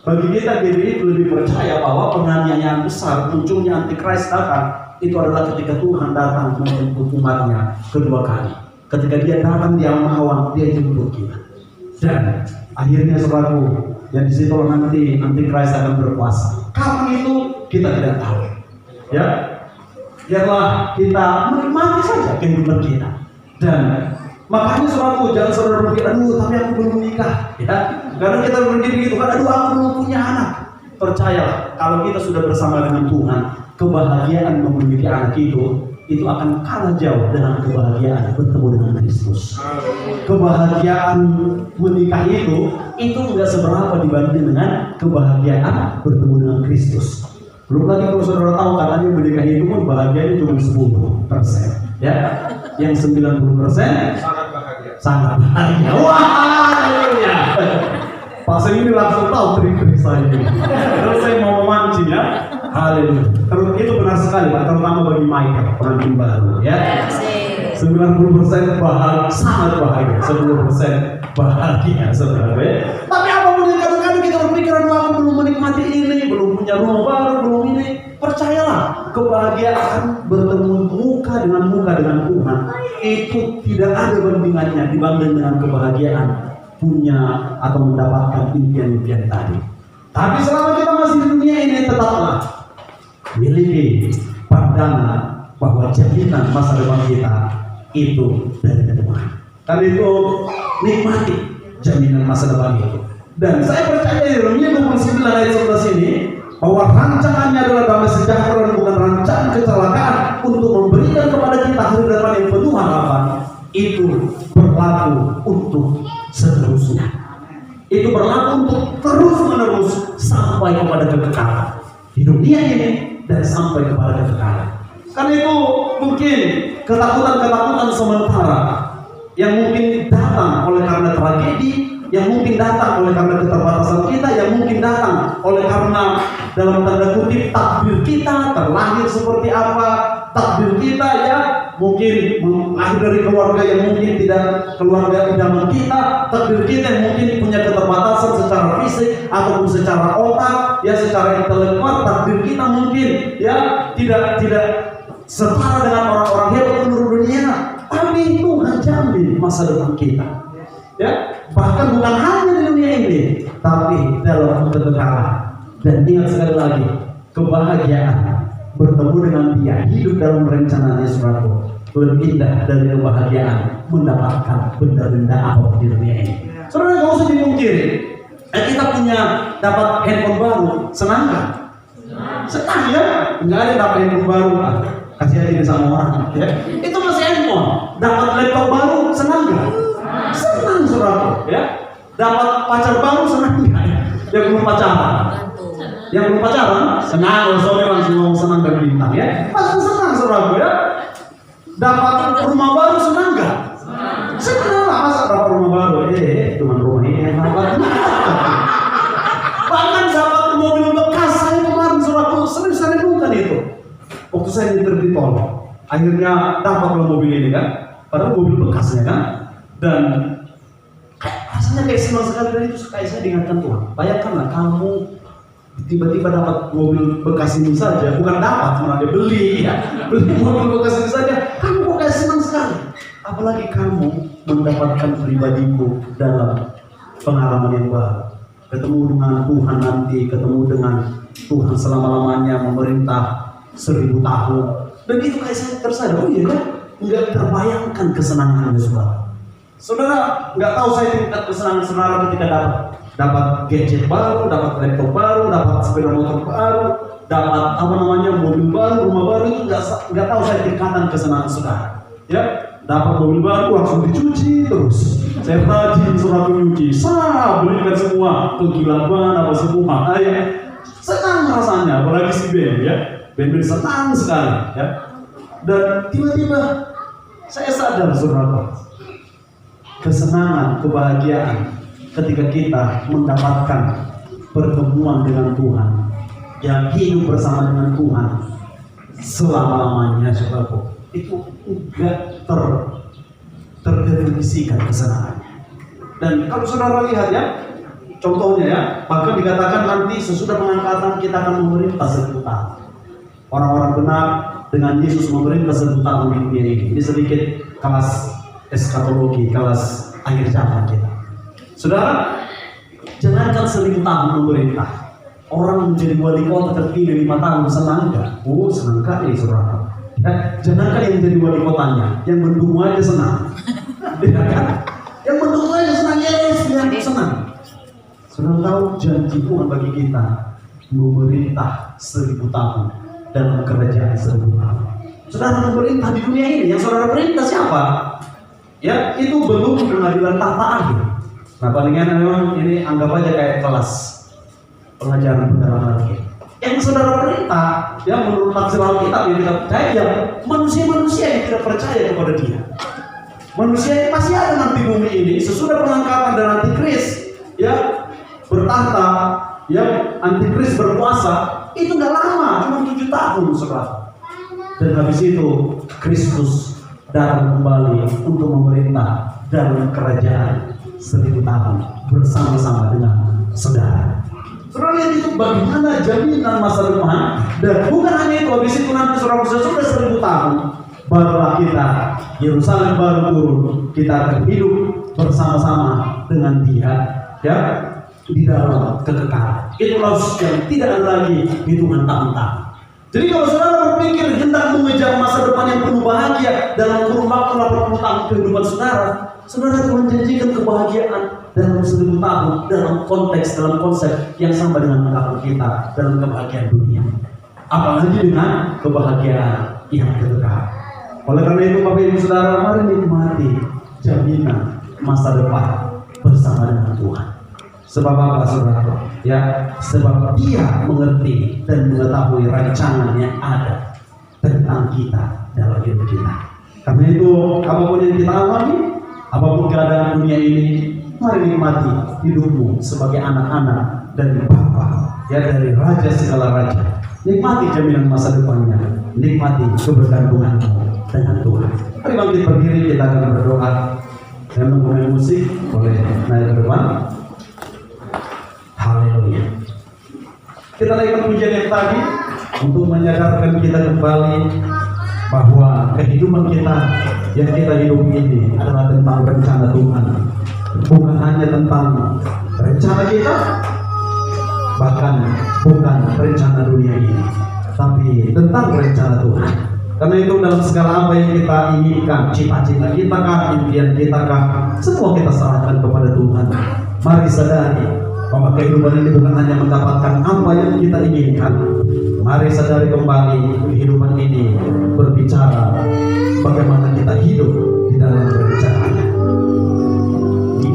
bagi kita GBI lebih percaya bahwa penganiayaan besar munculnya antikris datang itu adalah ketika Tuhan datang menjemput umatnya kedua kali. Ketika Dia datang di awan-awan, Dia jemput kita. Dan akhirnya saudaraku, yang di situ nanti antikris akan berkuasa. Kapan itu kita tidak tahu. Ya, biarlah kita menikmati saja kehidupan kita. Dan makanya saudaraku, jangan saudara berpikir, aduh tapi aku belum menikah, ya. Karena kita berpikir gitu kan, aduh aku belum punya anak. Percayalah, kalau kita sudah bersama dengan Tuhan, kebahagiaan memiliki anak itu akan kalah jauh dengan kebahagiaan bertemu dengan Kristus. Kebahagiaan menikah itu enggak seberapa dibanding dengan kebahagiaan bertemu dengan Kristus. Belum lagi kalau saudara tahu katanya menikah itu pun bahagianya cuma 10%, ya. Yang 90% sangat bahagia. Wah, haleluya. Pas ini langsung tahu trik-trik saya ini. Terus saya mau memancing, ya. Haleluya. Terus itu benar sekali, Pak, terutama bagi Michael, pengantin baru, ya. 90% bahagia, sangat bahagia. 10% bahagia, saudara. Tapi apapun yang kadang-kadang kita berpikiran, aku belum menikmati ini, belum punya rumah baru, belum ini. Percayalah, kebahagiaan bertemu muka dengan Tuhan itu tidak ada bandingannya dibanding dengan kebahagiaan punya atau mendapatkan impian-impian tadi. Tapi selama kita masih di dunia ini, tetaplah miliki pandangan bahwa jaminan masa depan kita itu dari Tuhan. Karena itu nikmati jaminan masa depan itu. Dan saya percaya di Roma 29 ayat 11 ini bahwa rancangannya adalah damai sejahtera dan bukan rancangan kecelakaan untuk memberikan kepada kita hari depan yang penuh harapan. Itu berlaku untuk seterusnya. Itu berlaku untuk terus-menerus sampai kepada kekekalan di dunia ini dan sampai kepada kekekalan. Karena itu mungkin ketakutan-ketakutan sementara yang mungkin datang oleh karena tragedi, yang mungkin datang oleh karena keterbatasan kita, yang mungkin datang oleh karena dalam tanda kutip takdir kita terlahir seperti apa, takdir kita ya mungkin lahir dari keluarga yang mungkin tidak keluarga idaman kita, takdir kita yang mungkin punya keterbatasan secara fisik ataupun secara otak, ya secara intelektual, takdir kita mungkin ya tidak setara dengan orang-orang hebat seluruh dunia. Tapi Tuhan jamin masa depan kita. Ya, bahkan bukan hanya di dunia ini, tapi dalam kekekalan. Dan ingat sekali lagi, kebahagiaan bertemu dengan Dia, hidup dalam rencananya saudaraku, lebih indah dari kebahagiaan mendapatkan benda-benda apa di dunia ini. Saudara nggak usah dimungkiri, kita punya dapat handphone baru, senang nggak? Senang ya, nggak ada dapat handphone baru, kasih aja sama orang. Ya. Itu masih handphone. Dapat laptop baru, senang nggak? Senang saudara, ya. Dapat pacar baru senang nggak? Yang belum pacaran, yang belum pacaran senang, soalnya langsung senang dan bintang ya. Pasti senang saudaraku ya. Dapat rumah baru senang nggak? Senang lah, masa dapat rumah baru? Cuma rumah ini yang dapat. Bahkan dapat mobil bekas. Saya kemarin saudaraku sering bukan itu. Waktu saya nyetir di tol, akhirnya dapatlah mobil ini kan. Padahal mobil bekasnya kan. Dan rasanya kayak senang sekali, dan itu kayak saya diingatkan Tuhan. Bayangkanlah kamu tiba-tiba dapat mobil bekas ini saja, bukan dapat, malah dia beli ya. Beli mobil bekas ini saja, kamu kok kayak senang sekali. Apalagi kamu mendapatkan pribadimu dalam pengalaman yang baru. Ketemu dengan Tuhan nanti, ketemu dengan Tuhan selama-lamanya memerintah 1000 tahun. Dan itu kayak saya tersadar, oh iya kan? Nggak terbayangkan kesenangannya saudara. Saudara nggak tahu saya tingkat kesenangan saudara ketika dapat gadget baru, dapat laptop baru, dapat sepeda motor baru, dapat mobil baru, rumah baru. Itu nggak tahu saya tingkatan kesenangan saudara. Ya, dapat mobil baru langsung dicuci terus. Saya rajin saudara menyuci, belikan semua kegilaban apa semua. Senang rasanya, apalagi si Ben ya. Ben senang sekali ya. Dan tiba-tiba saya sadar saudara, kesenangan, kebahagiaan ketika kita mendapatkan pertemuan dengan Tuhan, yang hidup bersama dengan Tuhan selama-lamanya saudara, itu enggak terdefinisikan kesenangannya. Dan kalau saudara lihat ya, contohnya ya, bahkan dikatakan nanti sesudah pengangkatan kita akan memerintah 1000 tahun. Orang-orang benar dengan Yesus memerintah 1000 tahun di dunia ini. Ini sedikit kelas eskatologi, kelas akhir zaman kita. Saudara, jangankan 1000 tahun memerintah. Orang menjadi wali kota terpilih 5 tahun, senang nggak? Oh, senang kali saudara. Ya, jangankan yang jadi wali kotanya, yang mendukung aja senang. Ya kan? Yang mendukung aja senang, ya senang. Saudara tahu janji Tuhan bagi kita memerintah 1000 tahun dalam kerajaan 1000 tahun. Saudara memerintah di dunia ini, yang saudara perintah siapa? Ya, itu belum pengadilan tahta akhir. Nah, palingan memang ini anggap aja kayak kelas pengajaran pendalaman lagi. Yang saudara perintah, ya menurut tafsir Alkitab yang kita percaya, ya manusia-manusia yang tidak percaya kepada Dia. Manusia yang masih ada nanti bumi ini sesudah pengangkatan dan antikris, ya bertahta, ya antikris berkuasa, itu nggak lama, cuma 7 tahun saudara. Dan habis itu Kristus datang kembali untuk memerintah dalam kerajaan 1000 tahun bersama-sama dengan saudara. Saudara lihat itu bagaimana jaminan masa depan. Dan bukan hanya itu, habis itu nanti saudara sudah 1000 tahun, barulah kita Yerusalem baru turun, kita akan hidup bersama-sama dengan Dia ya di dalam kekekalan. Itulah yang tidak ada lagi hitungan tahun-tahun. Jadi kalau saudara berpikir hendak mengejar masa depan yang penuh bahagia dalam kurun waktu 80 tahun kehidupan saudara, saudara menjanjikan kebahagiaan dalam 1000 tahun dalam konteks, dalam konsep yang sama dengan harapan kita dalam kebahagiaan dunia. Apalagi dengan kebahagiaan yang kekal. Oleh karena itu Bapak Ibu Saudara, mari nikmati jaminan masa depan bersama dengan Tuhan. Sebab apa saudara? Ya, sebab Dia mengerti dan mengetahui rancangan yang ada tentang kita dalam hidup kita. Karena itu apapun yang kita alami, apapun keadaan dunia ini, mari nikmati hidupmu sebagai anak-anak dari Bapa, ya dari Raja segala raja. Nikmati jaminan masa depannya, nikmati kebergantunganmu dengan Tuhan. Mari bangkit berdiri, kita akan berdoa. Dan menggunakan musik boleh naik ke depan. Haleluya. Kita naikkan pujian yang tadi untuk menyadarkan kita kembali bahwa kehidupan kita yang kita hidup ini adalah tentang rencana Tuhan. Bukan hanya tentang rencana kita, bahkan bukan rencana dunia ini, tapi tentang rencana Tuhan. Karena itu dalam segala apa yang kita inginkan, cita-cita kita kah, impian kita kah, semua kita serahkan kepada Tuhan. Mari sadari bahwa kehidupan ini bukan hanya mendapatkan apa yang kita inginkan. Mari sadari kembali kehidupan ini berbicara bagaimana kita hidup di dalam rencana. Di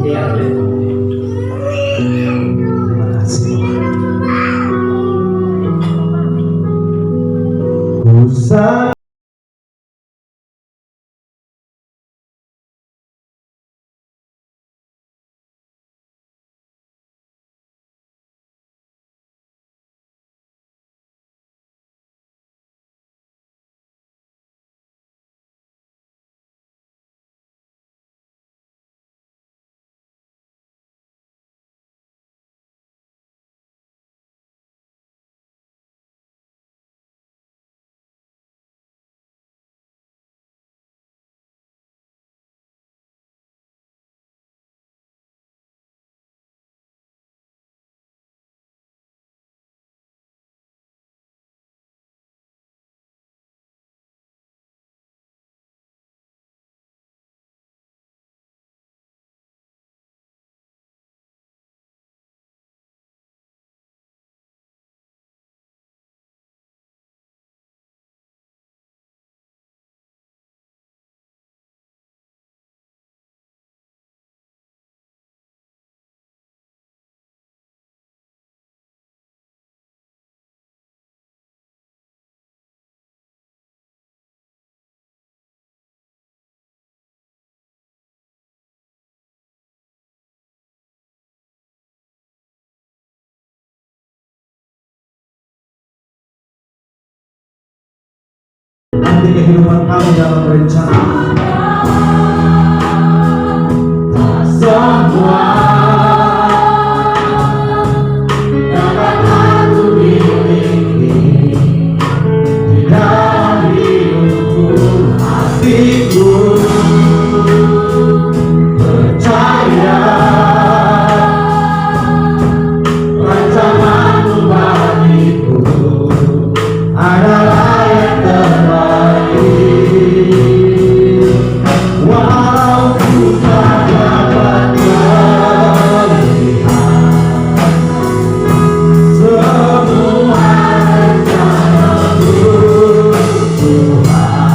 nanti kehidupan kami dalam rencana. Semua dapat aku miliki di dalam hidupku, hatiku percaya rancanganmu bagiku adalah yang terbaik. Walau ku tak dapat melihat semua rencanamu Tuhan,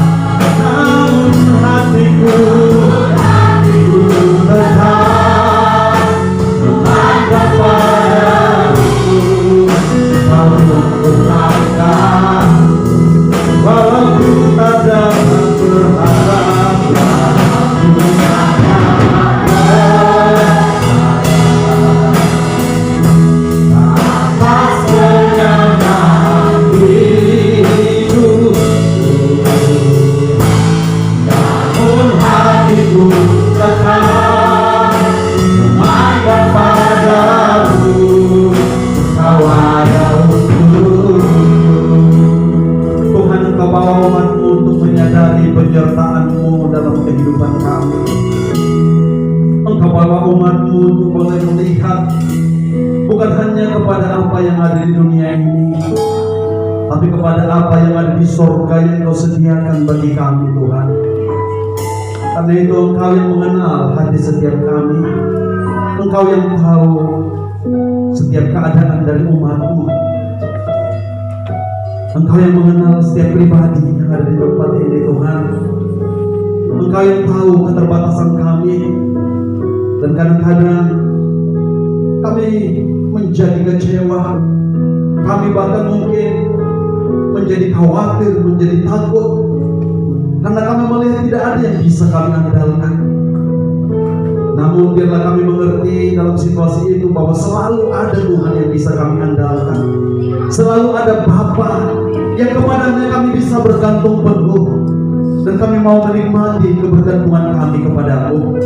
namun hatiku tetap menghadap padamu. Walau ku takkan, walau ku tak dapat berharap, atas kenyataan hidup, namun hatiku tetap memandang padamu. Kau ada untukku. Tuhan, Engkau bawa umat-Mu untuk menyadari penyertaan-Mu dalam kehidupan kami. Engkau bawa umat-Mu untuk boleh melihat bukan hanya kepada apa yang ada di dunia ini, tapi kepada apa yang ada di surga yang Engkau sediakan bagi kami, Tuhan. Karena itu Engkau yang mengenal hati setiap kami. Engkau yang tahu setiap keadaan dari umat-Mu. Engkau yang mengenal setiap pribadi yang ada di tempat ini, Tuhan. Engkau yang tahu keterbatasan kami, dan kadang-kadang kami menjadi kecewa. Kami bahkan mungkin menjadi khawatir, menjadi takut, karena kami melihat tidak ada yang bisa kami andalkan. Namun biarlah kami mengerti dalam situasi itu bahwa selalu ada Tuhan yang bisa kami andalkan. Selalu ada Bapa yang kepadanya kami bisa bergantung penuh, dan kami mau menikmati kebergantungan kami kepadamu.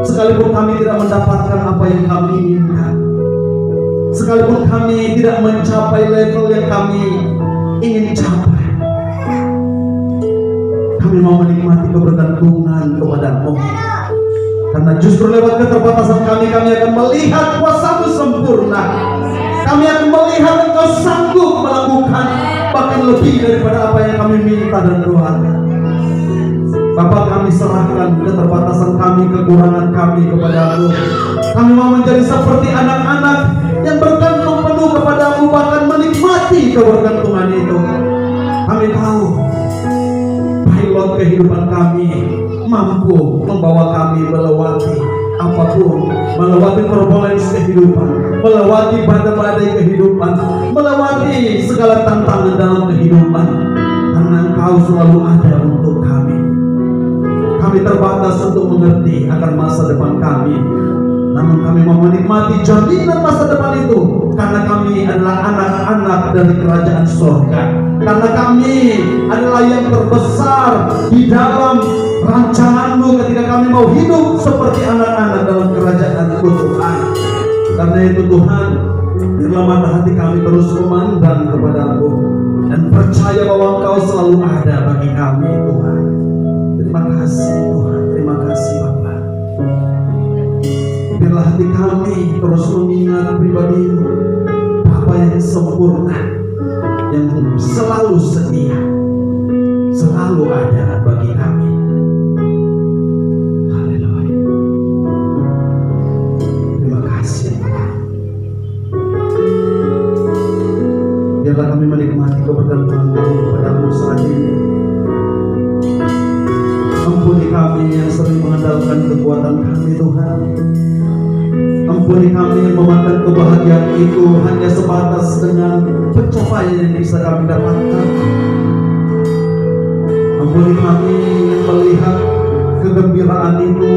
Sekalipun kami tidak mendapatkan apa yang kami inginkan, sekalipun kami tidak mencapai level yang kami ingin capai, kami mau menikmati kebergantungan kepadamu. Karena justru lewat keterbatasan kami akan melihat kuasa-Mu sempurna. Kami akan melihat Engkau sanggup melakukan bahkan lebih daripada apa yang kami minta dan doakan. Bapa, kami serahkan keterbatasan kami, kekurangan kami kepadamu. Kami mau menjadi seperti anak-anak yang bergantung penuh kepadamu, bahkan menikmati kebergantungan itu. Kami tahu pilot kehidupan kami mampu membawa kami melewati apapun, melewati turbulensi kehidupan, melewati badai-badai kehidupan, melewati segala tantangan dalam kehidupan, karena Engkau selalu ada untuk kami. Kami terbatas untuk mengerti akan masa depan kami, namun kami mau menikmati jaminan masa depan itu, karena kami adalah anak-anak dari kerajaan surga, karena kami adalah yang terbesar di dalam rancangan-Mu ketika kami mau hidup seperti anak-anak dalam kerajaan-Mu, Tuhan. Karena itu Tuhan, biarlah mata hati kami terus memandang kepadamu dan percaya bahwa Engkau selalu ada bagi kami, Tuhan. Terima kasih Tuhan, terima kasih Bapa. Biarlah hati kami terus mengingat pribadi-Mu, Bapa yang sempurna, yang selalu setia, selalu ada bagi kami. Haleluya. Terima kasih. Biarlah kami menikmati kebergantungan kami kepadamu saat ini. Ampuni kami yang sering mengandalkan kekuatan kami, Tuhan. Ampuni kami yang memandang kebahagiaan itu hanya sebatas dengan pencapaian yang bisa kami dapatkan. Ampuni kami yang melihat kegembiraan itu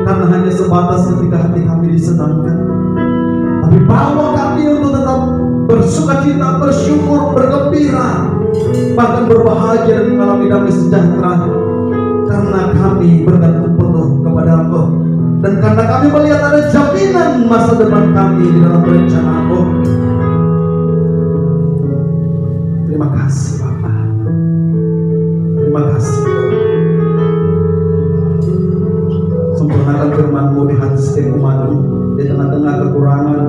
karena hanya sebatas ketika hati kami disenangkan. Tapi bawa kami untuk tetap bersukacita, bersyukur, bergembira bahkan berbahagia dan mengalami damai sejahtera, karena kami bergantung penuh kepada Engkau, dan karena kami melihat ada jaminan masa depan kami di dalam rencana Engkau. Terima kasih Bapa, terima kasih. Sempurnakan firman-Mu di hati setiap umat-Mu, di tengah-tengah kekurangan,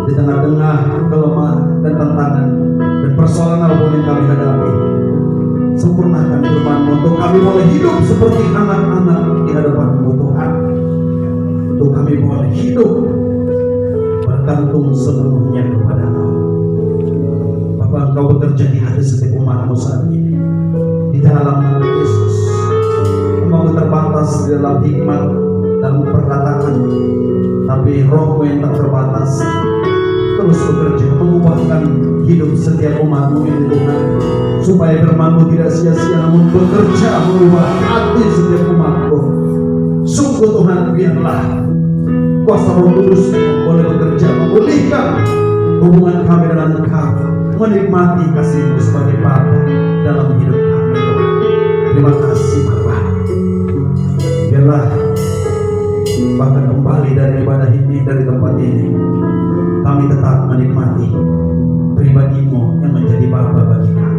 di tengah-tengah kelemahan dan tantangan dan persoalan apapun yang kami hadapi. Sempurnakan firman-Mu untuk kami boleh hidup seperti anak-anak di hadapan-Mu Tuhan, untuk kami boleh hidup bergantung sepenuhnya kepada-Mu. Bapa, Engkau bekerja di hati setiap umat-Mu saat ini, di dalam nama Yesus. Engkau terbatas di dalam hikmat dalam perkataan, tapi Roh-Mu yang tak terbatas terus bekerja mengubahkan hidup setiap umat-Mu ini Tuhan, supaya firman-Mu tidak sia-sia, namun bekerja mengubah hati setiap umat-Mu. Sungguh Tuhan, biarlah kuasa Roh Kudus boleh bekerja memulihkan hubungan kami dengan Engkau, menikmati kasih-Mu sebagai Bapa dalam hidup kami Tuhan. Terima kasih Bapa. Biarlah bahkan kembali dari ibadah ini, dari tempat ini, kami tetap menikmati pribadi-Mu yang menjadi Bapa bagi kami.